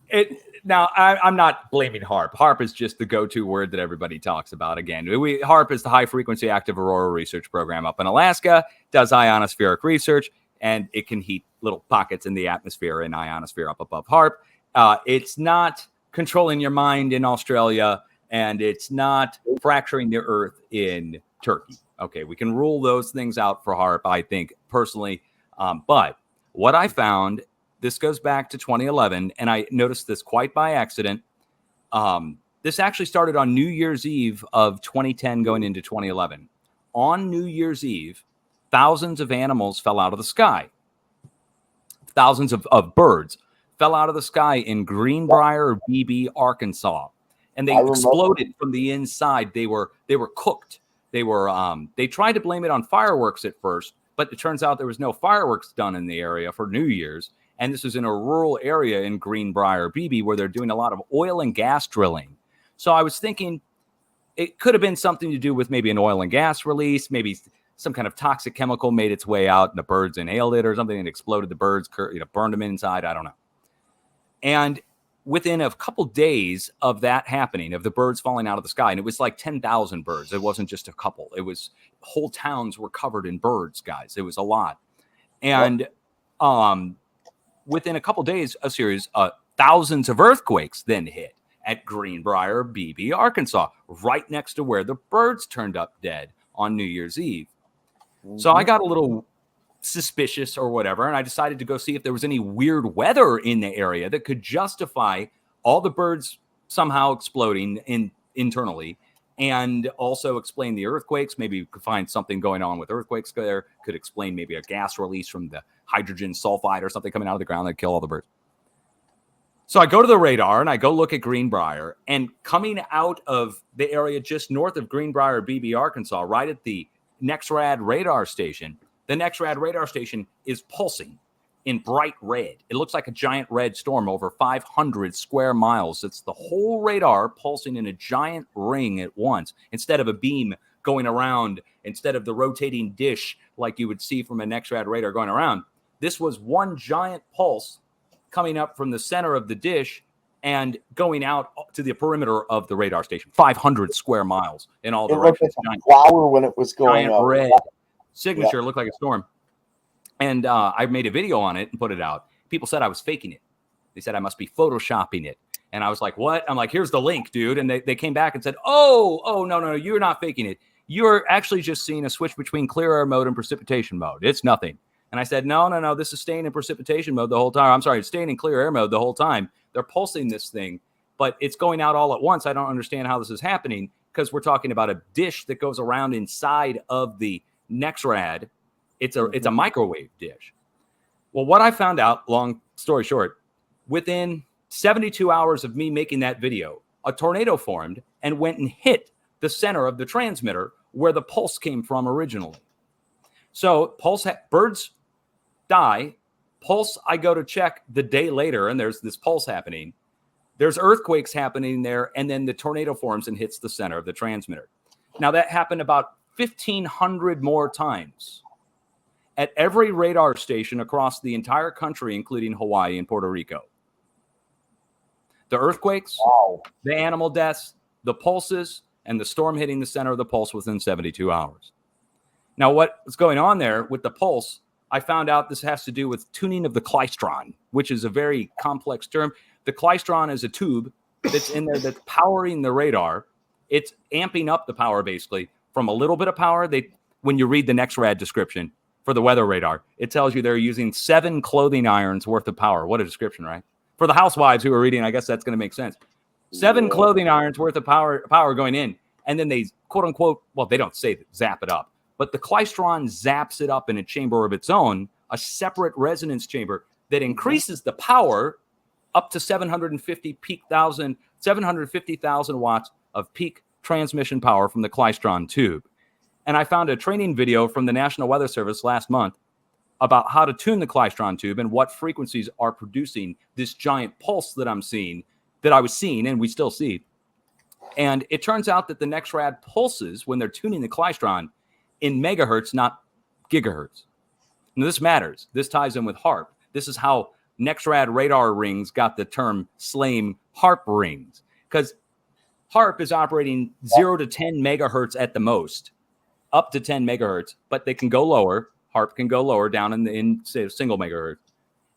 I'm not blaming HARP. HARP is just the go-to word that everybody talks about. Again, HARP is the High Frequency Active Aurora Research Program up in Alaska, does ionospheric research, and it can heat little pockets in the atmosphere and ionosphere up above HARP. It's not controlling your mind in Australia, and it's not fracturing the earth in Turkey. Okay, we can rule those things out for HARP, I think, personally. But what I found, this goes back to 2011, and I noticed this quite by accident. This actually started on New Year's Eve of 2010 going into 2011. On New Year's Eve, thousands of animals fell out of the sky. Thousands of birds fell out of the sky in Greenbrier, BB, Arkansas. And they exploded from the inside. They were cooked. They tried to blame it on fireworks at first, but it turns out there was no fireworks done in the area for New Year's. And this was in a rural area in Greenbrier, BB, where they're doing a lot of oil and gas drilling. So I was thinking it could have been something to do with maybe an oil and gas release, maybe some kind of toxic chemical made its way out and the birds inhaled it or something and exploded the birds, burned them inside. I don't know. And within a couple days of that happening, of the birds falling out of the sky, and it was like 10,000 birds. It wasn't just a couple. It was whole towns were covered in birds, guys. It was a lot. And within a couple days, a series of thousands of earthquakes then hit at Greenbrier, BB, Arkansas, right next to where the birds turned up dead on New Year's Eve. So I got a little suspicious or whatever, and I decided to go see if there was any weird weather in the area that could justify all the birds somehow exploding internally, and also explain the earthquakes. Maybe you could find something going on with earthquakes there. Could explain maybe a gas release from the hydrogen sulfide or something coming out of the ground that kill all the birds. So I go to the radar and I go look at Greenbrier, and coming out of the area just north of Greenbrier, BB, Arkansas, right at the NexRad radar station, the NexRad radar station is pulsing in bright red. It looks like a giant red storm over 500 square miles. It's the whole radar pulsing in a giant ring at once, instead of a beam going around, instead of the rotating dish like you would see from a NexRad radar going around. This was one giant pulse coming up from the center of the dish and going out to the perimeter of the radar station, 500 square miles in all directions. It looked like a flower when it was going giant up. Red signature looked like a storm. And I made a video on it and put it out. People said I was faking it. They said I must be photoshopping it. And I was like, what? I'm like, here's the link, dude. And they came back and said, oh, no, you're not faking it. You're actually just seeing a switch between clear air mode and precipitation mode. It's nothing. And I said, no, this is staying in precipitation mode the whole time. I'm sorry, it's staying in clear air mode the whole time. They're pulsing this thing, but it's going out all at once. I don't understand how this is happening, because we're talking about a dish that goes around inside of the NexRad. It's a microwave dish. Well, what I found out, long story short, within 72 hours of me making that video, a tornado formed and went and hit the center of the transmitter where the pulse came from originally. So birds die. Pulse, I go to check the day later, and there's this pulse happening. There's earthquakes happening there, and then the tornado forms and hits the center of the transmitter. Now, that happened about 1,500 more times at every radar station across the entire country, including Hawaii and Puerto Rico. The earthquakes, the animal deaths, the pulses, and the storm hitting the center of the pulse within 72 hours. Now, what's going on there with the pulse, I found out this has to do with tuning of the klystron, which is a very complex term. The klystron is a tube that's in there that's powering the radar. It's amping up the power, basically, from a little bit of power. When you read the NexRad description for the weather radar, it tells you they're using 7 clothing irons worth of power. What a description, right? For the housewives who are reading, I guess that's going to make sense. 7 clothing irons worth of power going in. And then they, quote unquote, well, they don't say that, zap it up. But the klystron zaps it up in a chamber of its own, a separate resonance chamber that increases the power up to 750,000 watts of peak transmission power from the klystron tube. And I found a training video from the National Weather Service last month about how to tune the klystron tube and what frequencies are producing this giant pulse that I'm seeing, that I was seeing and we still see. And it turns out that the NexRad pulses when they're tuning the klystron in megahertz, not gigahertz. Now, this matters. This ties in with HARP. This is how NexRad radar rings got the term SLAME HARP rings, because HARP is operating 0 to 10 megahertz at the most, up to 10 megahertz, but they can go lower. HARP can go lower, down in say, single megahertz.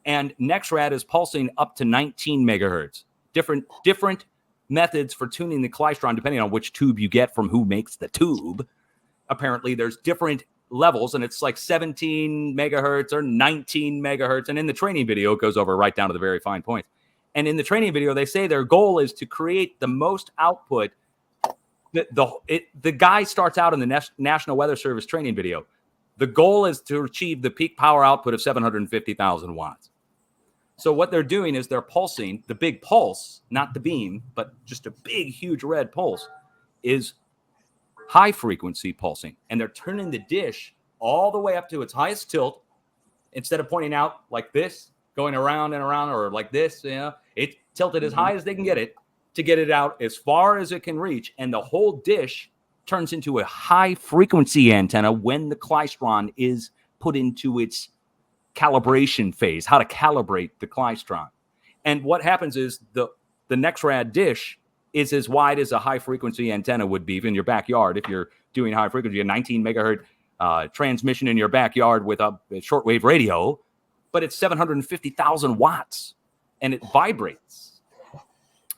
And NexRad is pulsing up to 19 megahertz. Different methods for tuning the klystron, depending on which tube you get from who makes the tube. Apparently, there's different levels, and it's like 17 megahertz or 19 megahertz. And in the training video, it goes over right down to the very fine points. And in the training video, they say their goal is to create the most output. The guy starts out in the National Weather Service training video. The goal is to achieve the peak power output of 750,000 watts. So what they're doing is they're pulsing. The big pulse, not the beam, but just a big, huge red pulse, is high frequency pulsing, and they're turning the dish all the way up to its highest tilt. Instead of pointing out like this, going around and around, or like this, it's tilted as high as they can get it to get it out as far as it can reach, and the whole dish turns into a high frequency antenna when the klystron is put into its calibration phase, how to calibrate the klystron. And what happens is the NexRad dish is as wide as a high-frequency antenna would be in your backyard if you're doing high-frequency, a 19 megahertz transmission in your backyard with a shortwave radio, but it's 750,000 watts, and it vibrates.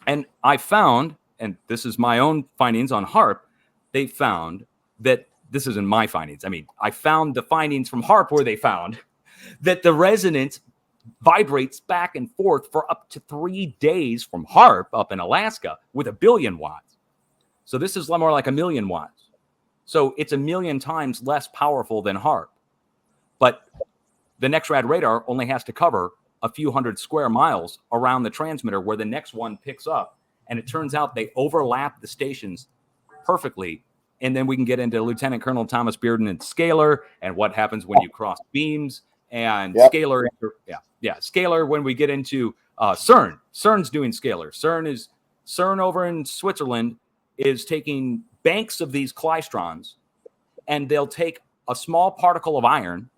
And I found, and this is my own findings on HARP, they found that this isn't my findings. I mean, I found the findings from HAARP where they found that the resonance vibrates back and forth for up to 3 days from HAARP up in Alaska with 1 billion watts. So this is more like 1 million watts. So it's 1 million times less powerful than HAARP. But the NexRad radar only has to cover a few hundred square miles around the transmitter where the next one picks up. And it turns out they overlap the stations perfectly. And then we can get into Lieutenant Colonel Thomas Bearden and scalar and what happens when you cross beams and scalar. Scalar when we get into CERN. CERN's doing scalar. CERN over in Switzerland is taking banks of these klystrons, and they'll take a small particle of iron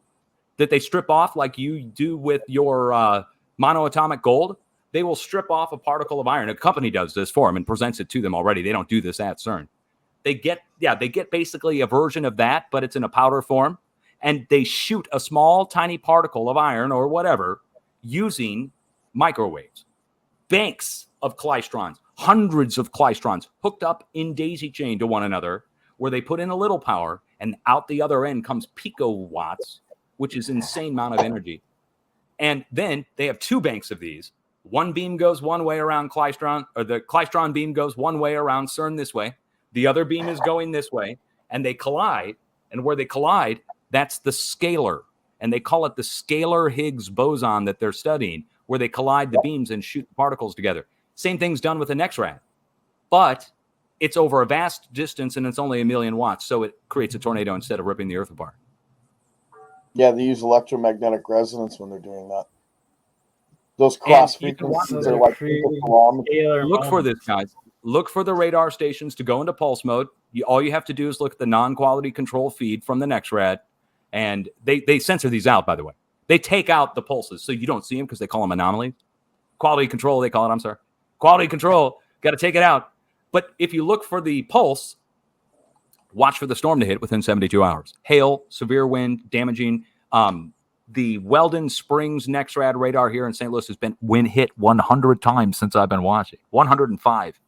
that they strip off like you do with your monoatomic gold. They will strip off a particle of iron. A company does this for them and presents it to them already. They don't do this at CERN. They get basically a version of that, but it's in a powder form. And they shoot a small, tiny particle of iron or whatever using microwaves. Banks of klystrons, hundreds of klystrons hooked up in daisy chain to one another, where they put in a little power, and out the other end comes picowatts, which is an insane amount of energy. And then they have 2 banks of these. One beam goes one way around klystron, or the klystron beam goes one way around CERN this way. The other beam is going this way, and they collide. And where they collide, that's the scalar. And they call it the scalar Higgs boson that they're studying, where they collide the beams and shoot particles together. Same thing's done with the NexRad. But it's over a vast distance, and it's only 1 million watts, so it creates a tornado instead of ripping the Earth apart. Yeah, they use electromagnetic resonance when they're doing that. Those cross frequencies are like look for this, guys. Look for the radar stations to go into pulse mode. All you have to do is look at the non-quality control feed from the NexRad, and they censor these out, by the way. They take out the pulses, so you don't see them because they call them anomalies. Quality control, they call it, I'm sorry. Quality control, got to take it out. But if you look for the pulse, watch for the storm to hit within 72 hours. Hail, severe wind, damaging. The Weldon Springs NexRad radar here in St. Louis has been wind hit 100 times since I've been watching. 105.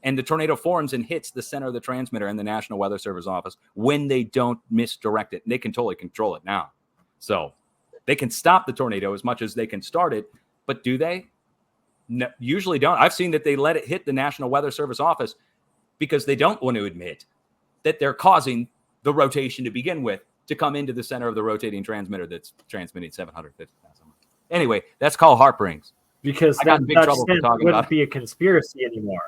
And the tornado forms and hits the center of the transmitter in the National Weather Service office when they don't misdirect it. And they can totally control it now. So they can stop the tornado as much as they can start it. But do they? No, usually don't. I've seen that they let it hit the National Weather Service office because they don't want to admit that they're causing the rotation to begin with to come into the center of the rotating transmitter that's transmitting 750,000. Anyway, that's called HAARP rings. Because I got in big trouble for talking wouldn't about be a conspiracy anymore.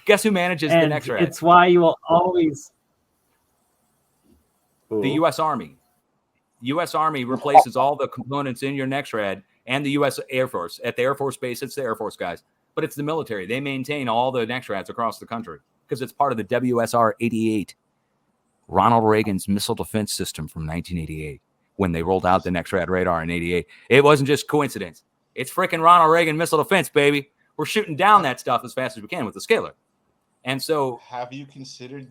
Guess who manages the NexRad? It's why you will always... The U.S. Army. U.S. Army replaces all the components in your NexRad and the U.S. Air Force. At the Air Force Base, it's the Air Force guys. But it's the military. They maintain all the NexRads across the country because it's part of the WSR-88, Ronald Reagan's missile defense system from 1988, when they rolled out the NexRad radar in 88. It wasn't just coincidence. It's freaking Ronald Reagan missile defense, baby. We're shooting down that stuff as fast as we can with the scalar. And so... Have you considered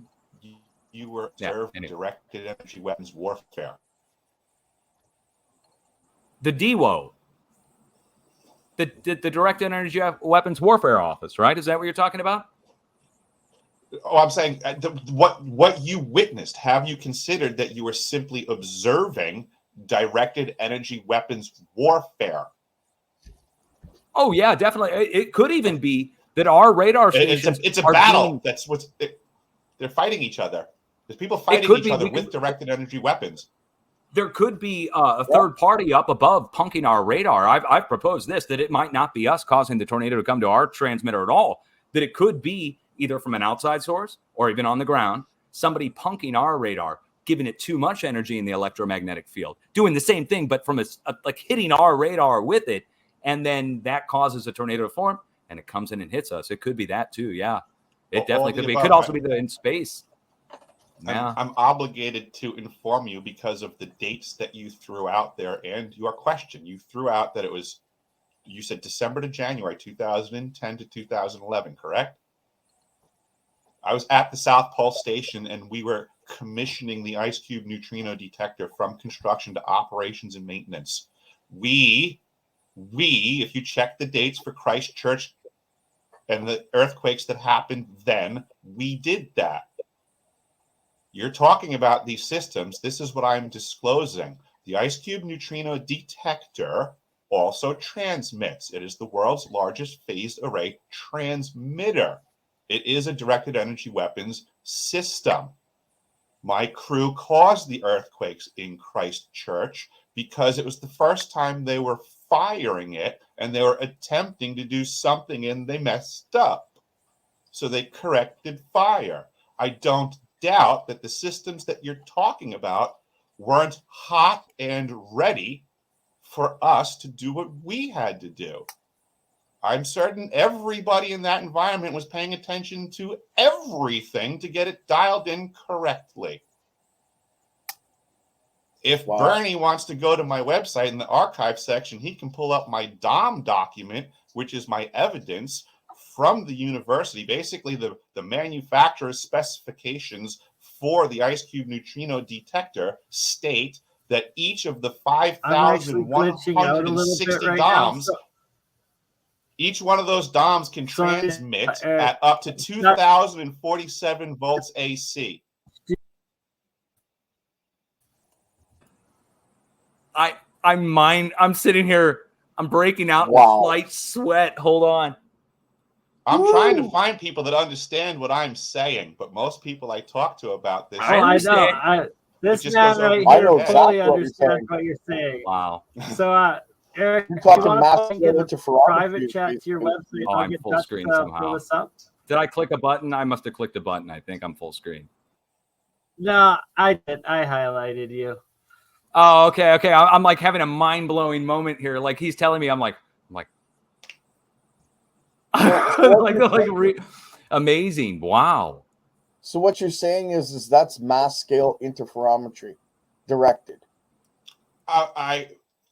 you were observing directed energy weapons warfare? The DWO. The Directed Energy Weapons Warfare Office, right? Is that what you're talking about? Oh, I'm saying what you witnessed. Have you considered that you were simply observing directed energy weapons warfare? Oh yeah, definitely. It could even be that our radar stations. It's a battle. That's what's. They're fighting each other. There's people fighting each other with directed energy weapons. There could be a third party up above punking our radar. I've proposed this, that it might not be us causing the tornado to come to our transmitter at all. That it could be either from an outside source or even on the ground, somebody punking our radar, giving it too much energy in the electromagnetic field, doing the same thing, but from like hitting our radar with it. And then that causes a tornado to form and it comes in and hits us. It could be that too. Yeah, it definitely could be. It could also be in space. Yeah. I'm obligated to inform you because of the dates that you threw out there and your question. You threw out that you said December to January 2010 to 2011, correct? I was at the South Pole Station and we were commissioning the Ice Cube neutrino detector from construction to operations and maintenance. We, if you check the dates for Christchurch and the earthquakes that happened then, we did that. You're talking about these systems. This is what I'm disclosing. The IceCube neutrino detector also transmits. It is the world's largest phased array transmitter. It is a directed energy weapons system. My crew caused the earthquakes in Christchurch because it was the first time they were firing it and they were attempting to do something and they messed up. So they corrected fire. I don't doubt that the systems that you're talking about weren't hot and ready for us to do what we had to do. I'm certain everybody in that environment was paying attention to everything to get it dialed in correctly. If BurnEye wants to go to my website in the archive section, he can pull up my DOM document, which is my evidence from the university. Basically, the manufacturer's specifications for the IceCube neutrino detector state that each of the 5,160 DOMs, each one of those DOMs can transmit at up to 2,047 volts AC. I'm sitting here. I'm breaking out in slight sweat. Hold on. I'm trying to find people that understand what I'm saying, but most people I talk to about this, I know. This man right here fully understands what you're saying. Wow. So, Eric, you're talking mass private chat to your website. Oh, I'm full screen somehow. This up. Did I click a button? I must have clicked a button. I think I'm full screen. No, I did. I highlighted you. Oh, okay. I'm like having a mind-blowing moment here. Like he's telling me, I'm like amazing. Wow. So what you're saying is that's mass scale interferometry directed. I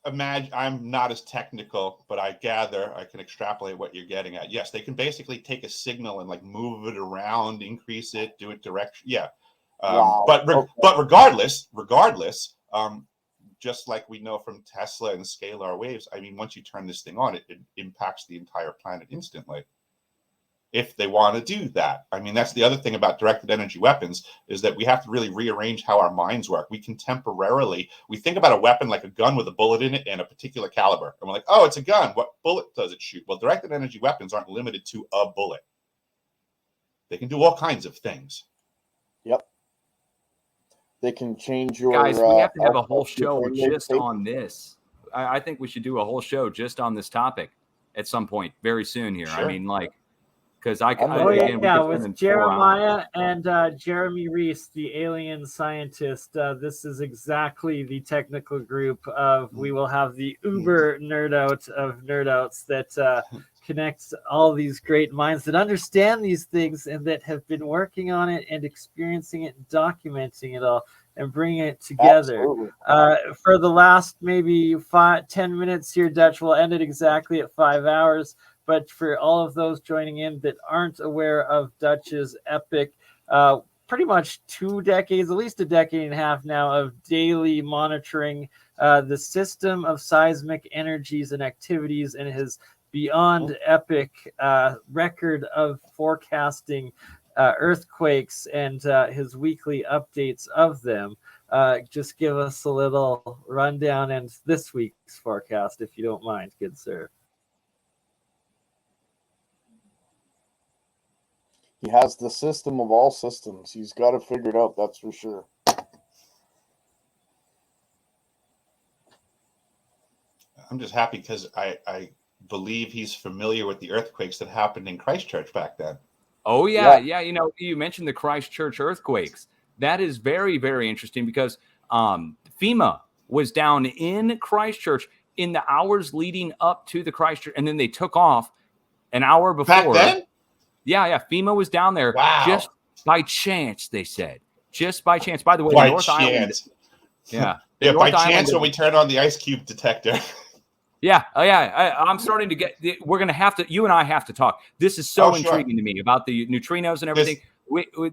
imagine I'm not as technical, but I gather I can extrapolate what you're getting at. Yes, they can basically take a signal and like move it around, increase it, do it direction. Yeah. But regardless, just like we know from Tesla and scalar waves, I mean, once you turn this thing on, it impacts the entire planet instantly. If they want to do that. I mean, that's the other thing about directed energy weapons is that we have to really rearrange how our minds work. We can temporarily, we think about a weapon like a gun with a bullet in it and a particular caliber. And we're like, oh, it's a gun. What bullet does it shoot? Well, directed energy weapons aren't limited to a bullet. They can do all kinds of things. Yep. They can change your... Guys, we have to have a whole show just on this. I think we should do a whole show just on this topic at some point very soon here. Sure. I mean, like, because with Jeremiah and Jeremy Reese, the alien scientist. This is exactly the technical group of. We will have the uber nerd out of nerdouts that connects all these great minds that understand these things and that have been working on it and experiencing it, and documenting it all, and bringing it together. For the last maybe 10 minutes here, Dutch will end it exactly at 5 hours. But for all of those joining in that aren't aware of Dutch's epic, pretty much 2 decades, at least a decade and a half now, of daily monitoring the system of seismic energies and activities, and his beyond epic record of forecasting earthquakes and his weekly updates of them. Just give us a little rundown and this week's forecast, if you don't mind, good sir. He has the system of all systems. He's got it figured out, that's for sure. I'm just happy because I believe he's familiar with the earthquakes that happened in Christchurch back then. Oh, yeah. You know, you mentioned the Christchurch earthquakes. That is very, very interesting because FEMA was down in Christchurch in the hours leading up to the Christchurch, and then they took off an hour before. Back then? Yeah. FEMA was down there just by chance, they said. Just by chance. By the way, by North Island. Yeah. Yeah, by chance when we turned on the IceCube detector. Yeah. Oh, yeah. I'm starting to get. We're going to have to. You and I have to talk. This is so intriguing to me about the neutrinos and everything.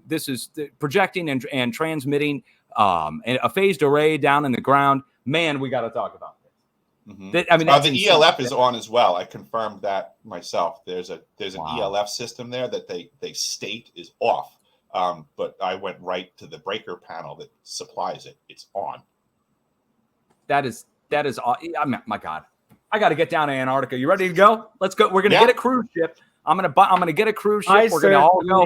This is projecting and transmitting a phased array down in the ground. Man, we got to talk about this. Mm-hmm. The ELF is on as well. I confirmed that myself. There's an ELF system there that they state is off. But I went right to the breaker panel that supplies it. It's on. That is. My God, I got to get down to Antarctica. You ready to go? Let's go. We're gonna get a cruise ship. I'm gonna get a cruise ship. We're gonna all go.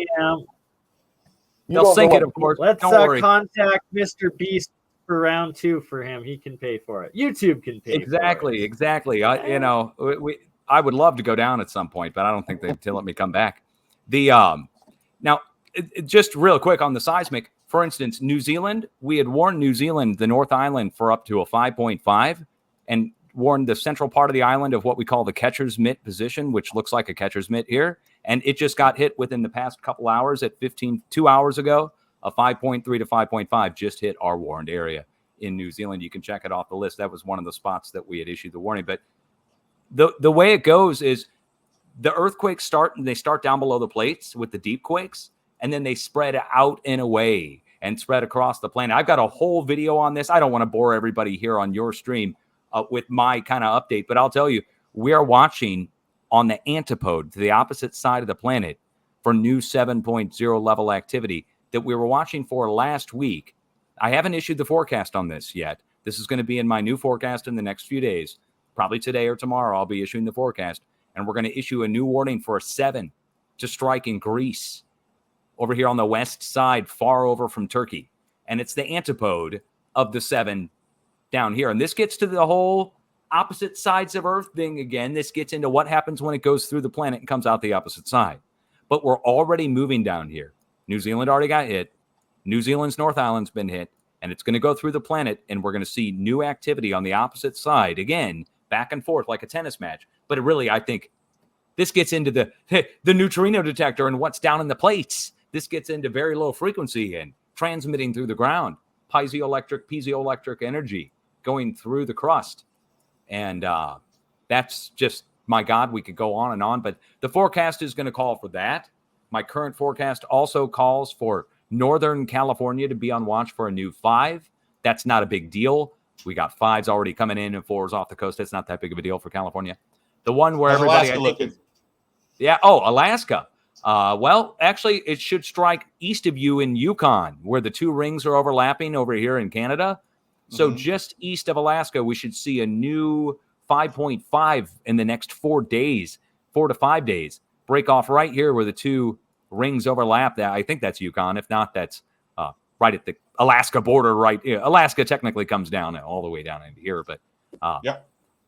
They'll sink it, of course. Let's Don't worry. contact Mr. Beast for round 2 for him. He can pay for it. YouTube can pay. Exactly. I would love to go down at some point, but I don't think they'll let me come back. Now, just real quick on the seismic. For instance, New Zealand, we had warned New Zealand, the North Island, for up to a 5.5, and warned the central part of the island of what we call the catcher's mitt position, which looks like a catcher's mitt here. And it just got hit within the past couple hours at 2 hours ago. A 5.3 to 5.5 just hit our warned area in New Zealand. You can check it off the list. That was one of the spots that we had issued the warning. But the way it goes is the earthquakes start down below the plates with the deep quakes, and then they spread out and away and spread across the planet. I've got a whole video on this. I don't want to bore everybody here on your stream with my kind of update, but I'll tell you, we are watching on the antipode to the opposite side of the planet for new 7.0 level activity that we were watching for last week. I haven't issued the forecast on this yet. This is going to be in my new forecast in the next few days. Probably today or tomorrow, I'll be issuing the forecast, and we're going to issue a new warning for a 7 to strike in Greece over here on the west side, far over from Turkey. And it's the antipode of the 7 down here. And this gets to the whole opposite sides of Earth thing again. This gets into what happens when it goes through the planet and comes out the opposite side. But we're already moving down here. New Zealand already got hit. New Zealand's North Island's been hit. And it's going to go through the planet, and we're going to see new activity on the opposite side again, back and forth like a tennis match. But really, I think this gets into the neutrino detector and what's down in the plates. This gets into very low frequency and transmitting through the ground, piezoelectric energy going through the crust. And that's just, my God, we could go on and on. But the forecast is going to call for that. My current forecast also calls for Northern California to be on watch for a new 5. That's not a big deal. We got 5s already coming in and 4s off the coast. It's not that big of a deal for California. The one where everybody, Alaska. Well, actually, it should strike east of you in Yukon, where the 2 rings are overlapping over here in Canada. So just east of Alaska, we should see a new 5.5 in the next 4 days, 4 to 5 days. Break off right here where the 2 rings overlap. That I think that's Yukon. If not, that's right at the Alaska border. Right, Alaska technically comes down all the way down into here, but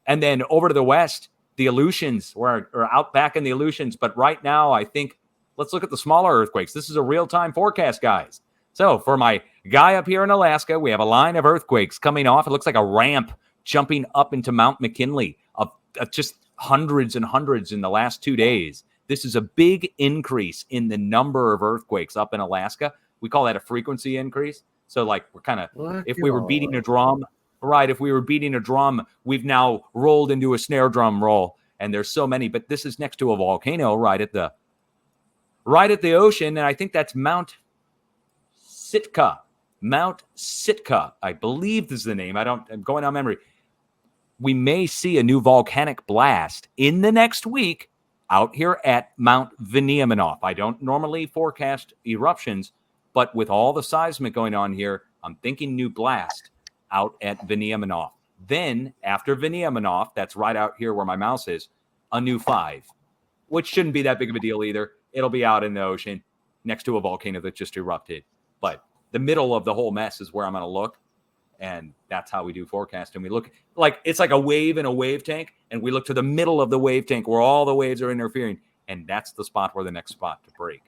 and then over to the west, the Aleutians, we're out back in the Aleutians. But right now, I think let's look at the smaller earthquakes. This is a real-time forecast, guys. So for my guy up here in Alaska, we have a line of earthquakes coming off. It looks like a ramp jumping up into Mount McKinley of just hundreds and hundreds in the last 2 days. This is a big increase in the number of earthquakes up in Alaska. We call that a frequency increase. So like we're kind of, if we were beating a drum, right? If we were beating a drum, we've now rolled into a snare drum roll. And there's so many, but this is next to a volcano right at the ocean. And I think that's Mount Sitka. Mount Sitka, I believe this is the name. I'm going on memory. We may see a new volcanic blast in the next week out here at Mount Veniaminoff. I don't normally forecast eruptions, but with all the seismic going on here, I'm thinking new blast out at Veniaminoff. Then after Veniaminoff, that's right out here where my mouse is, a new 5, which shouldn't be that big of a deal either. It'll be out in the ocean next to a volcano that just erupted. But the middle of the whole mess is where I'm going to look. And that's how we do forecasting. We look like it's like a wave in a wave tank. And we look to the middle of the wave tank where all the waves are interfering. And that's the spot where the next spot to break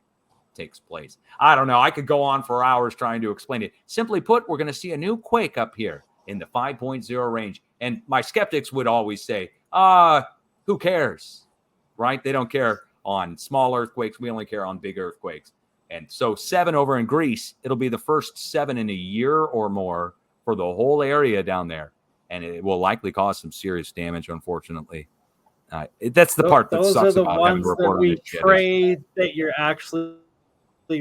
takes place. I don't know. I could go on for hours trying to explain it. Simply put, we're going to see a new quake up here in the 5.0 range. And my skeptics would always say, who cares? Right? They don't care on small earthquakes. We only care on big earthquakes. And so 7 over in Greece, it'll be the first 7 in a year or more for the whole area down there. And it will likely cause some serious damage, unfortunately. That's the part that sucks about having to report on this shit. Those are the ones that we pray that you're actually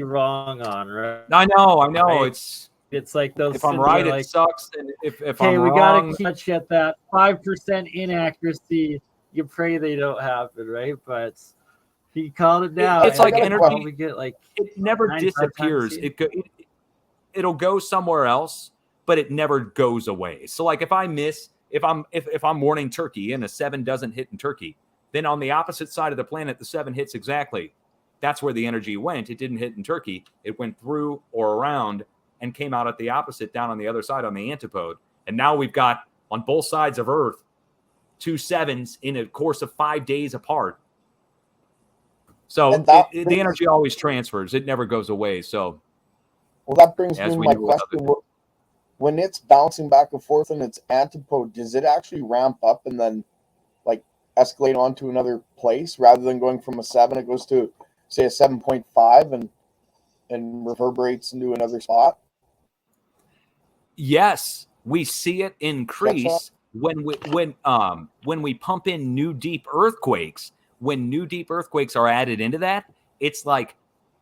wrong on, right? I know. Right? It's like those. If I'm right, it sucks. And if I'm wrong, we got to catch at that 5% inaccuracy. You pray they don't happen, right? But He called it down. It's like energy. We get like it never disappears. It'll go somewhere else, but it never goes away. So like if I miss, if I'm warning Turkey and a 7 doesn't hit in Turkey, then on the opposite side of the planet, the 7 hits exactly. That's where the energy went. It didn't hit in Turkey. It went through or around and came out at the opposite down on the other side on the antipode. And now we've got on both sides of Earth 2 7s in a course of 5 days apart. So the energy always transfers. It never goes away. So, well, that brings me to my question. When it's bouncing back and forth in its antipode, does it actually ramp up and then like escalate onto another place rather than going from a 7? It goes to say a 7.5 and reverberates into another spot. Yes, we see it increase when we pump in new deep earthquakes. When new deep earthquakes are added into that, it's like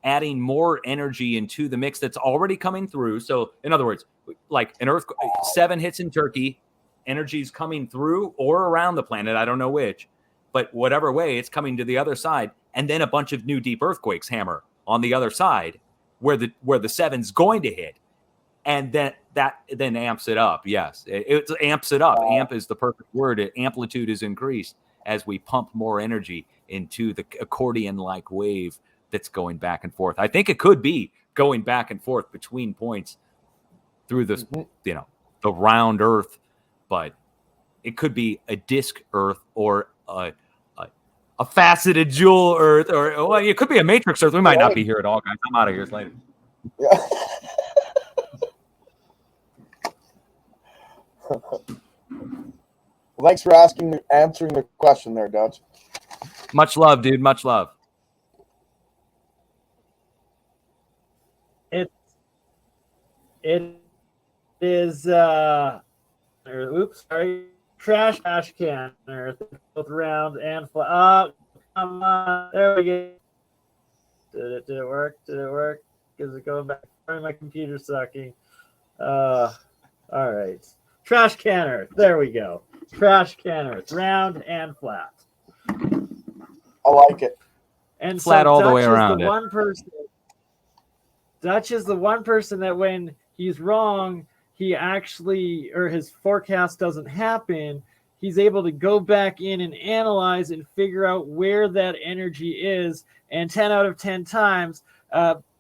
adding more energy into the mix that's already coming through. So in other words, like an earthquake, 7 hits in Turkey, energy's coming through or around the planet. I don't know which, but whatever way it's coming to the other side. And then a bunch of new deep earthquakes hammer on the other side where the 7's going to hit. And that then amps it up. Yes, it amps it up. Amp is the perfect word. Amplitude is increased as we pump more energy into the accordion-like wave that's going back and forth. I think it could be going back and forth between points through this, the round Earth, but it could be a disk Earth or a faceted jewel Earth, or well, it could be a matrix Earth. We might not be here at all, guys. I'm out of here later. Yeah. Well, thanks for answering the question there, Dutch. Much love, dude. Much love. It is trash can Earth, both round and flat. Oh, come on, there we go. Did it work? Is it going back? My computer's sucking. All right. Trash can Earth. There we go. Trash can Earth, round and flat. I like it. And flat so all Dutch the way around. Dutch is the one person that when he's wrong, he actually, or his forecast doesn't happen, he's able to go back in and analyze and figure out where that energy is, and 10 out of 10 times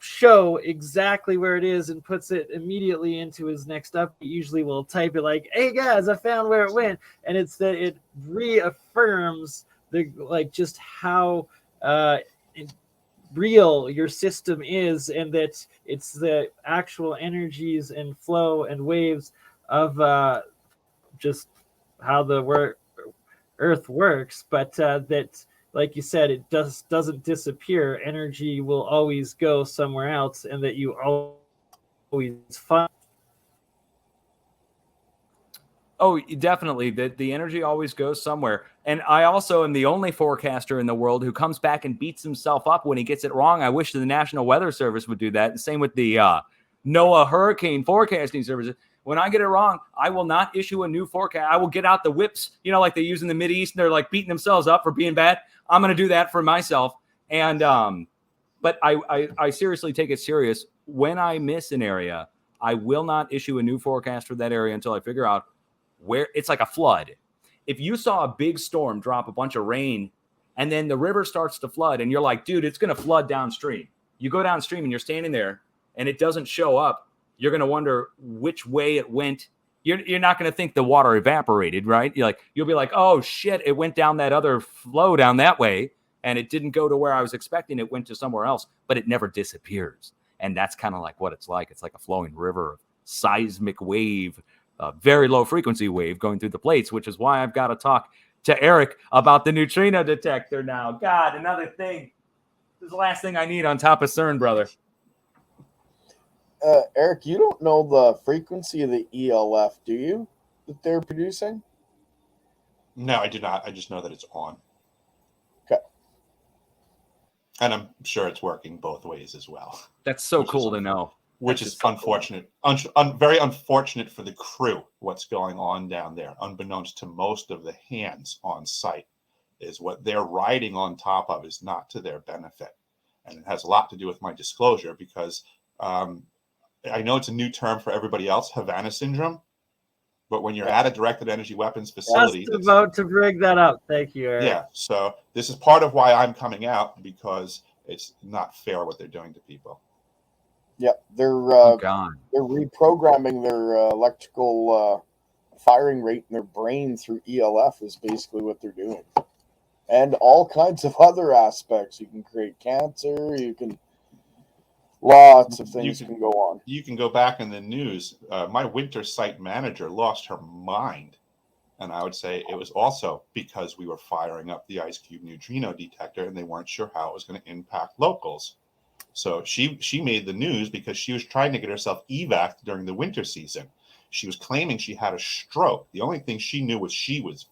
show exactly where it is and puts it immediately into his next update. Usually we'll type it like, hey guys, I found where it went, and it's that it reaffirms just how real your system is, and that it's the actual energies and flow and waves of just how the Earth works, but that, like you said, it doesn't disappear. Energy will always go somewhere else, and that you always find. Oh, definitely. The energy always goes somewhere. And I also am the only forecaster in the world who comes back and beats himself up when he gets it wrong. I wish the National Weather Service would do that. And same with the NOAA Hurricane Forecasting Services. When I get it wrong, I will not issue a new forecast. I will get out the whips, like they use in the Mideast, and they're like beating themselves up for being bad. I'm going to do that for myself. And but I seriously take it serious. When I miss an area, I will not issue a new forecast for that area until I figure out where it's like a flood. If you saw a big storm drop a bunch of rain and then the river starts to flood and you're like, dude, it's going to flood downstream. You go downstream and you're standing there and it doesn't show up. You're going to wonder which way it went. You're not going to think the water evaporated, right? You'll be like, oh shit, it went down that other flow down that way and it didn't go to where I was expecting. It went to somewhere else, but it never disappears. And that's kind of like what it's like. It's like a flowing river of seismic wave, a very low frequency wave going through the plates, which is why I've got to talk to Eric about the neutrino detector now. God, another thing. This is the last thing I need on top of CERN, brother. Eric, you don't know the frequency of the ELF, do you? That they're producing? No, I do not. I just know that it's on. Okay. And I'm sure it's working both ways as well. That's so cool to know. Which is unfortunate. Very unfortunate for the crew, what's going on down there, unbeknownst to most of the hands on site. is what they're riding on top of is not to their benefit. And it has a lot to do with my disclosure because I know it's a new term for everybody else, Havana syndrome. But when you're at a directed energy weapons facility, just about to bring that up. Thank you, Eric. Yeah, so this is part of why I'm coming out, because it's not fair what they're doing to people. Yeah, they're they're reprogramming their electrical firing rate in their brain through ELF is basically what they're doing, and all kinds of other aspects. You can create cancer. You can lots of things can go on. You can go back in the news. My winter site manager lost her mind. And I would say it was also because we were firing up the Ice Cube neutrino detector and they weren't sure how it was going to impact locals. So she made the news because she was trying to get herself evac during the winter season. She was claiming she had a stroke. The only thing she knew was she was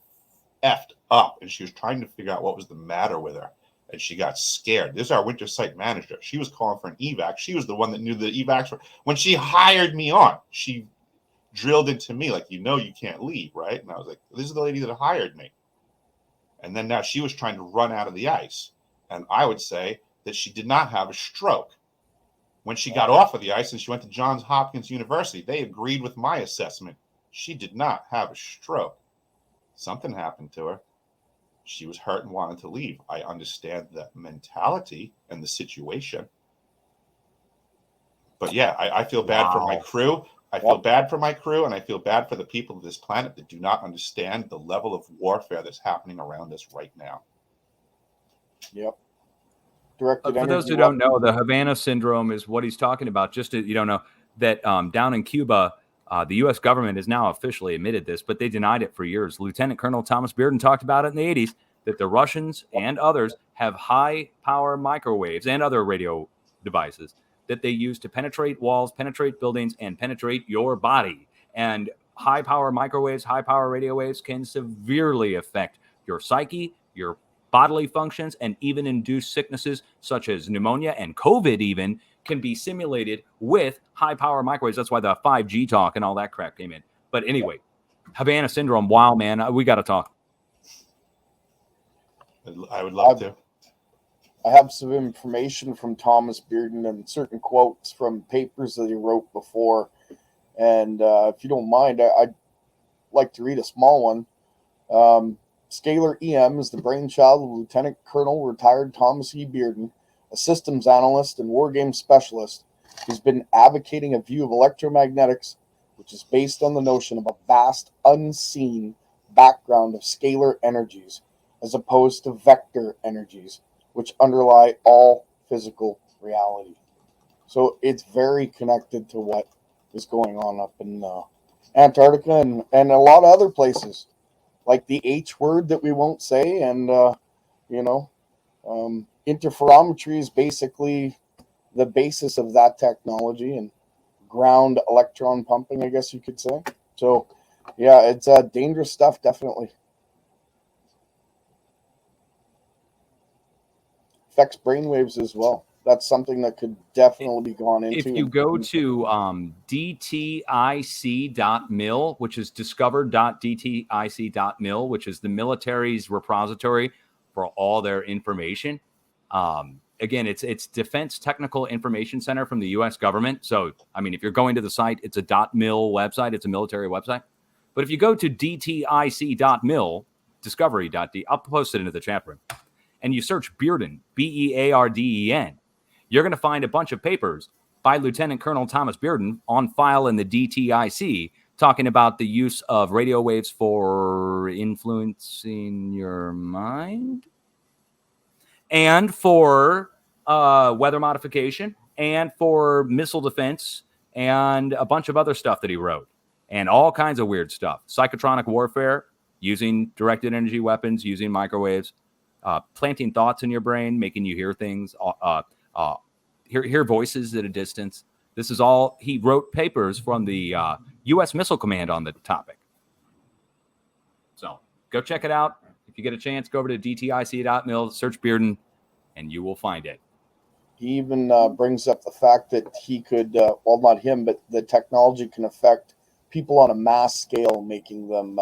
effed up and she was trying to figure out what was the matter with her. And she got scared. This is our winter site manager. She was calling for an evac. She was the one that knew the evacs were. When she hired me on, she drilled into me like, you can't leave, right? And I was like, this is the lady that hired me. And then now she was trying to run out of the ice. And I would say that she did not have a stroke. When she got off of the ice and she went to Johns Hopkins University, they agreed with my assessment. She did not have a stroke. Something happened to her. She was hurt and wanted to leave. I understand the mentality and the situation. But yeah, I feel bad for my crew. I feel bad for my crew, and I feel bad for the people of this planet that do not understand the level of warfare that's happening around us right now. Yep. For those who don't know, the Havana syndrome is what he's talking about. Just to, you don't know that down in Cuba, the U.S. government has now officially admitted this, but they denied it for years. Lieutenant Colonel Thomas Bearden talked about it in the 80s, that the Russians and others have high-power microwaves and other radio devices that they use to penetrate walls, penetrate buildings, and penetrate your body. And high-power microwaves, high-power radio waves can severely affect your psyche, your bodily functions, and even induce sicknesses such as pneumonia and COVID even can be simulated with high-power microwaves. That's why the 5G talk and all that crap came in. But anyway, Havana syndrome, wow, man, we got to talk. I would love to. I have some information from Thomas Bearden and certain quotes from papers that he wrote before. And if you don't mind, I'd like to read a small one. Scalar EM is the brainchild of Lieutenant Colonel retired Thomas E. Bearden, a systems analyst and wargame specialist who's been advocating a view of electromagnetics which is based on the notion of a vast, unseen background of scalar energies as opposed to vector energies, which underlie all physical reality. So it's very connected to what is going on up in Antarctica and a lot of other places, like the H word that we won't say. And, interferometry is basically the basis of that technology and ground electron pumping, I guess you could say. So, yeah, it's dangerous stuff, definitely. Affects brainwaves as well. That's something that could definitely be gone into. If you go to dtic.mil, which is discover.dtic.mil, which is the military's repository for all their information. Again, it's Defense Technical Information Center from the U.S. government. So, I mean, if you're going to the site, it's a .mil website. It's a military website. But if you go to dtic.mil, discovery.d, I'll post it into the chat room, and you search Bearden, Bearden, you're going to find a bunch of papers by Lieutenant Colonel Thomas Bearden on file in the DTIC talking about the use of radio waves for influencing your mind and for weather modification and for missile defense and a bunch of other stuff that he wrote and all kinds of weird stuff. Psychotronic warfare, using directed energy weapons, using microwaves, planting thoughts in your brain, making you hear things, hear voices at a distance. This is all, he wrote papers from the U.S. Missile Command on the topic. So go check it out. If you get a chance, go over to dtic.mil, search Bearden, and you will find it. He even brings up the fact that he could, well, not him, but the technology can affect people on a mass scale, making them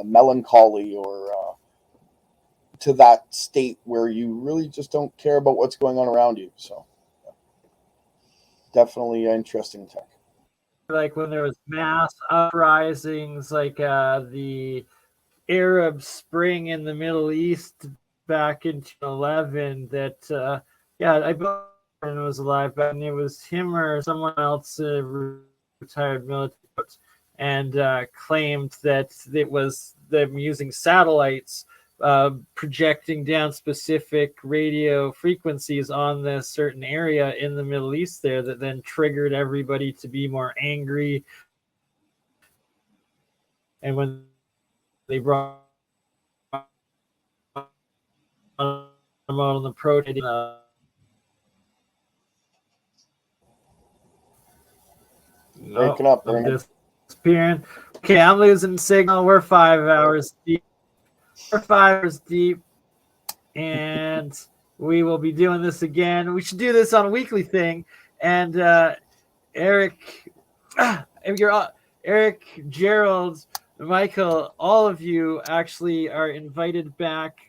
melancholy or to that state where you really just don't care about what's going on around you. So definitely interesting tech. Like when there was mass uprisings, like the Arab Spring in the Middle East back in 2011, that I was alive, but it was him or someone else, retired military, and claimed that it was them using satellites projecting down specific radio frequencies on this certain area in the Middle East there that then triggered everybody to be more angry. And when they brought them out on the protest, breaking up, I'm disappearing. Okay, I'm losing signal. We're 5 hours deep. And we will be doing this again. We should do this on a weekly thing. And Eric, Gerald, Michael, all of you actually are invited back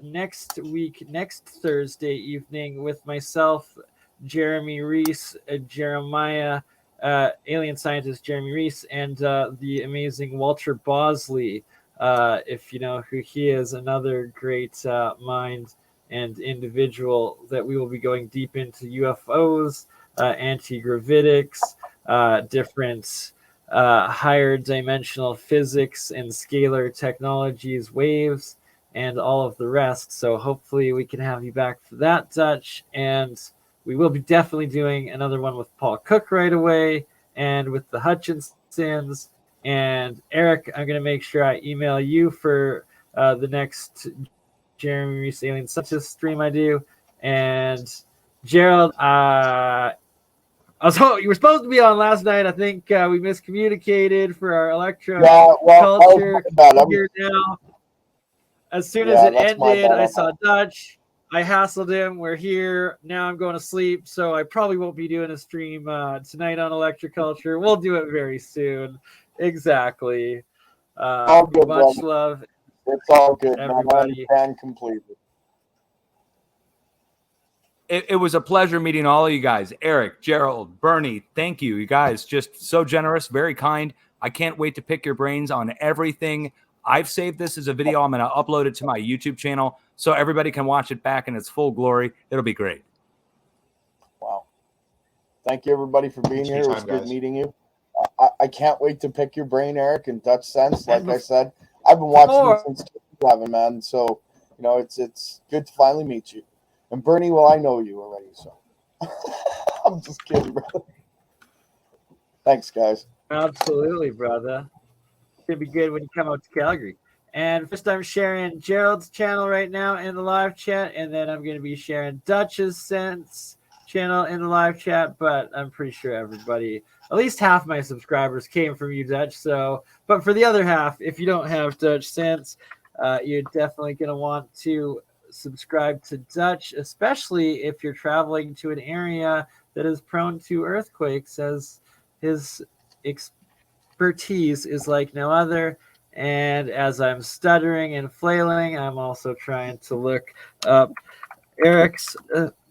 next week, next Thursday evening, with myself, Jeremy Reese, Jeremiah, alien scientist Jeremy Reese, and the amazing Walter Bosley. If you know who he is, another great mind and individual that we will be going deep into UFOs, anti-gravitics, different higher dimensional physics and scalar technologies, waves, and all of the rest. So hopefully we can have you back for that, Dutch. And we will be definitely doing another one with Paul Cook right away, and with the Hutchinsons. And Eric, I'm going to make sure I email you for the next Jeremy Reese Alien Scientist stream I do. And Gerald, you were supposed to be on last night. I think we miscommunicated for our electro culture. Here now. As soon as it ended, I saw Dutch. I hassled him. We're here. Now I'm going to sleep, so I probably won't be doing a stream tonight on Electroculture. We'll do it very soon. Exactly. All good, much brother. love. It's all good. Everybody. I understand completely. It was a pleasure meeting all of you guys. Eric, Gerald, Bernie, thank you. You guys just so generous, very kind. I can't wait to pick your brains on everything. I've saved this as a video. I'm going to upload it to my YouTube channel so everybody can watch it back in its full glory. It'll be great. Wow. Thank you, everybody, for being here. It was good meeting you. I can't wait to pick your brain, Eric, in Dutch sense. Like I said, I've been watching you since 2011, man. So, you know, it's good to finally meet you. And Bernie, well, I know you already, so I'm just kidding, brother. Thanks, guys. Absolutely, brother. It's gonna be good when you come out to Calgary. And first, I'm sharing Gerald's channel right now in the live chat, and then I'm gonna be sharing Dutch's Sense channel in the live chat. But I'm pretty sure everybody, at least half my subscribers, came from you, Dutch. So, but for the other half, if you don't have Dutch Sense, you're definitely gonna want to subscribe to Dutch, especially if you're traveling to an area that is prone to earthquakes, as his expertise is like no other. And as I'm stuttering and flailing, I'm also trying to look up Eric's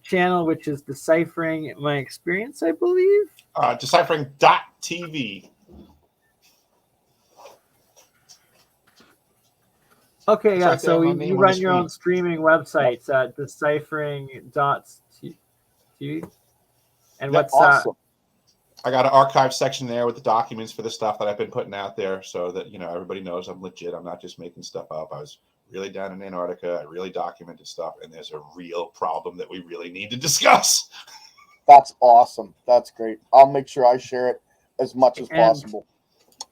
channel, which is Deciphering My Experience, I believe. Deciphering.tv. Okay, yeah, so you run your own streaming websites at deciphering.tv. And what's awesome. I got an archive section there with the documents for the stuff that I've been putting out there, so that, you know, everybody knows I'm legit. I'm not just making stuff up. I was really down in Antarctica. I really documented stuff, and there's a real problem that we really need to discuss. That's awesome. That's great. I'll make sure I share it as much as possible.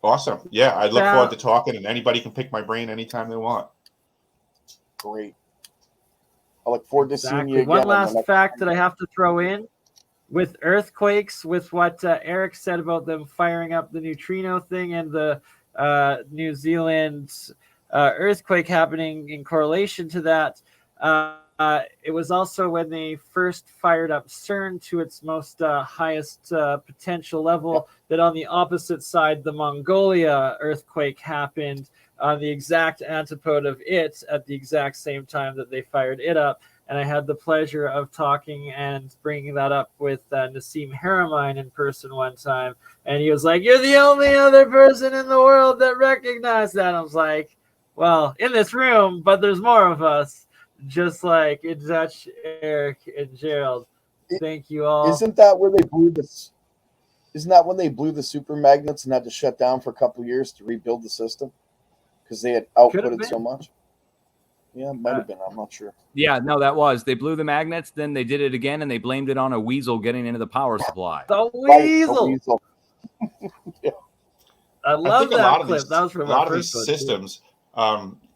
Awesome. Yeah, I look forward to talking, and anybody can pick my brain anytime they want. Great. I look forward to seeing you again. One last fact that I have to throw in with earthquakes, with what Eric said about them firing up the neutrino thing and the New Zealand earthquake happening in correlation to that. It was also when they first fired up CERN to its most highest potential level, that on the opposite side, the Mongolia earthquake happened on the exact antipode of it at the exact same time that they fired it up. And I had the pleasure of talking and bringing that up with Nassim Haramein in person one time. And he was like, "You're the only other person in the world that recognized that." I was like, well, in this room, but there's more of us, just like in Dutch, Eric, and Gerald. Thank you all. Isn't that where they blew this? Isn't that when they blew the super magnets and had to shut down for a couple of years to rebuild the system because they had outputted so much? Yeah, it might have been. I'm not sure. Yeah, no, that was. They blew the magnets, then they did it again, and they blamed it on a weasel getting into the power supply. The weasel. Right, the weasel. Yeah. I love that clip. That was from a lot of these systems.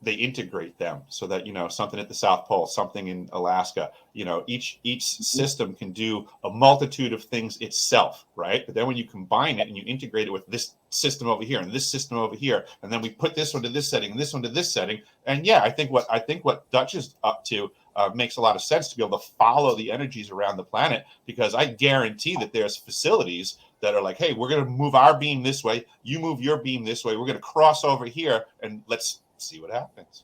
They integrate them so that, something at the South Pole, something in Alaska, each system can do a multitude of things itself, right? But then when you combine it and you integrate it with this system over here and this system over here, and then we put this one to this setting and this one to this setting, and yeah, I think what Dutch is up to makes a lot of sense to be able to follow the energies around the planet, because I guarantee that there's facilities that are like, hey, we're going to move our beam this way, you move your beam this way, we're going to cross over here, and let's see what happens.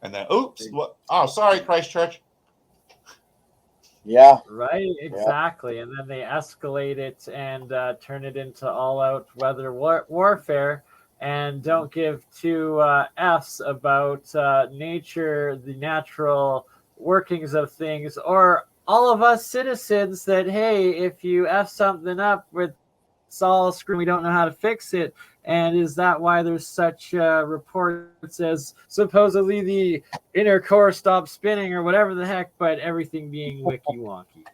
And then, oops, what? Oh, sorry, Christchurch. Yeah. Right, exactly. Yeah. And then they escalate it and turn it into all-out weather warfare, and don't give two Fs about nature, the natural workings of things, or all of us citizens that, hey, if you F something up, it's all screwed, we don't know how to fix it. And is that why there's such reports as supposedly the inner core stopped spinning or whatever the heck, but everything being wiki-wonky?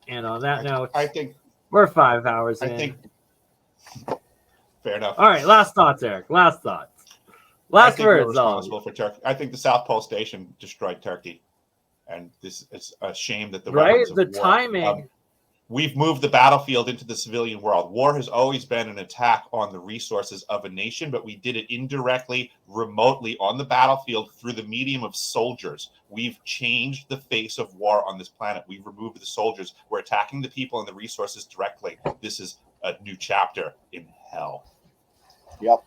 And on that note, I think we're 5 hours in. Fair enough. All right, last thoughts, Eric. Last thoughts. Last words. Responsible for Turkey. I think the South Pole Station destroyed Turkey, and this is a shame that the timing. We've moved the battlefield into the civilian world. War has always been an attack on the resources of a nation, but we did it indirectly, remotely, on the battlefield through the medium of soldiers. We've changed the face of war on this planet. We've removed the soldiers. We're attacking the people and the resources directly. This is a new chapter in hell. Yep.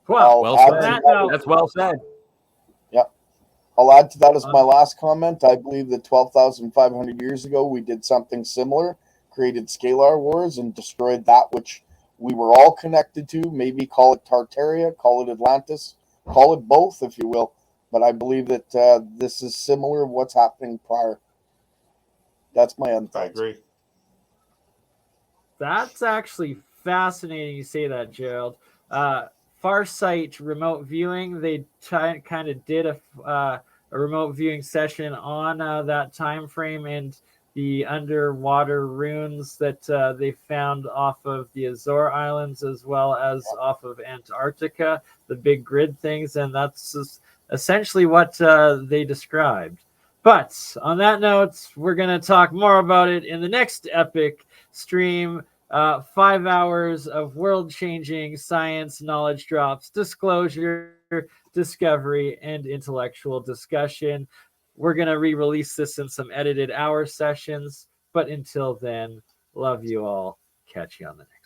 Well said. That's well said. Yep. I'll add to that as my last comment. I believe that 12,500 years ago, we did something similar, created scalar wars, and destroyed that which we were all connected to. Maybe call it Tartaria, call it Atlantis, call it both, if you will. But I believe that this is similar to what's happening prior. That's my end. I agree. That's actually fascinating you say that, Gerald. Farsight remote viewing, they kind of did a remote viewing session on that time frame and the underwater runes that they found off of the Azore Islands as well as off of Antarctica, the big grid things, and that's essentially what they described. But on that note, we're going to talk more about it in the next epic stream. 5 hours of world-changing science knowledge drops, disclosure, discovery, and intellectual discussion. We're going to re-release this in some edited hour sessions. But until then, love you all. Catch you on the next one.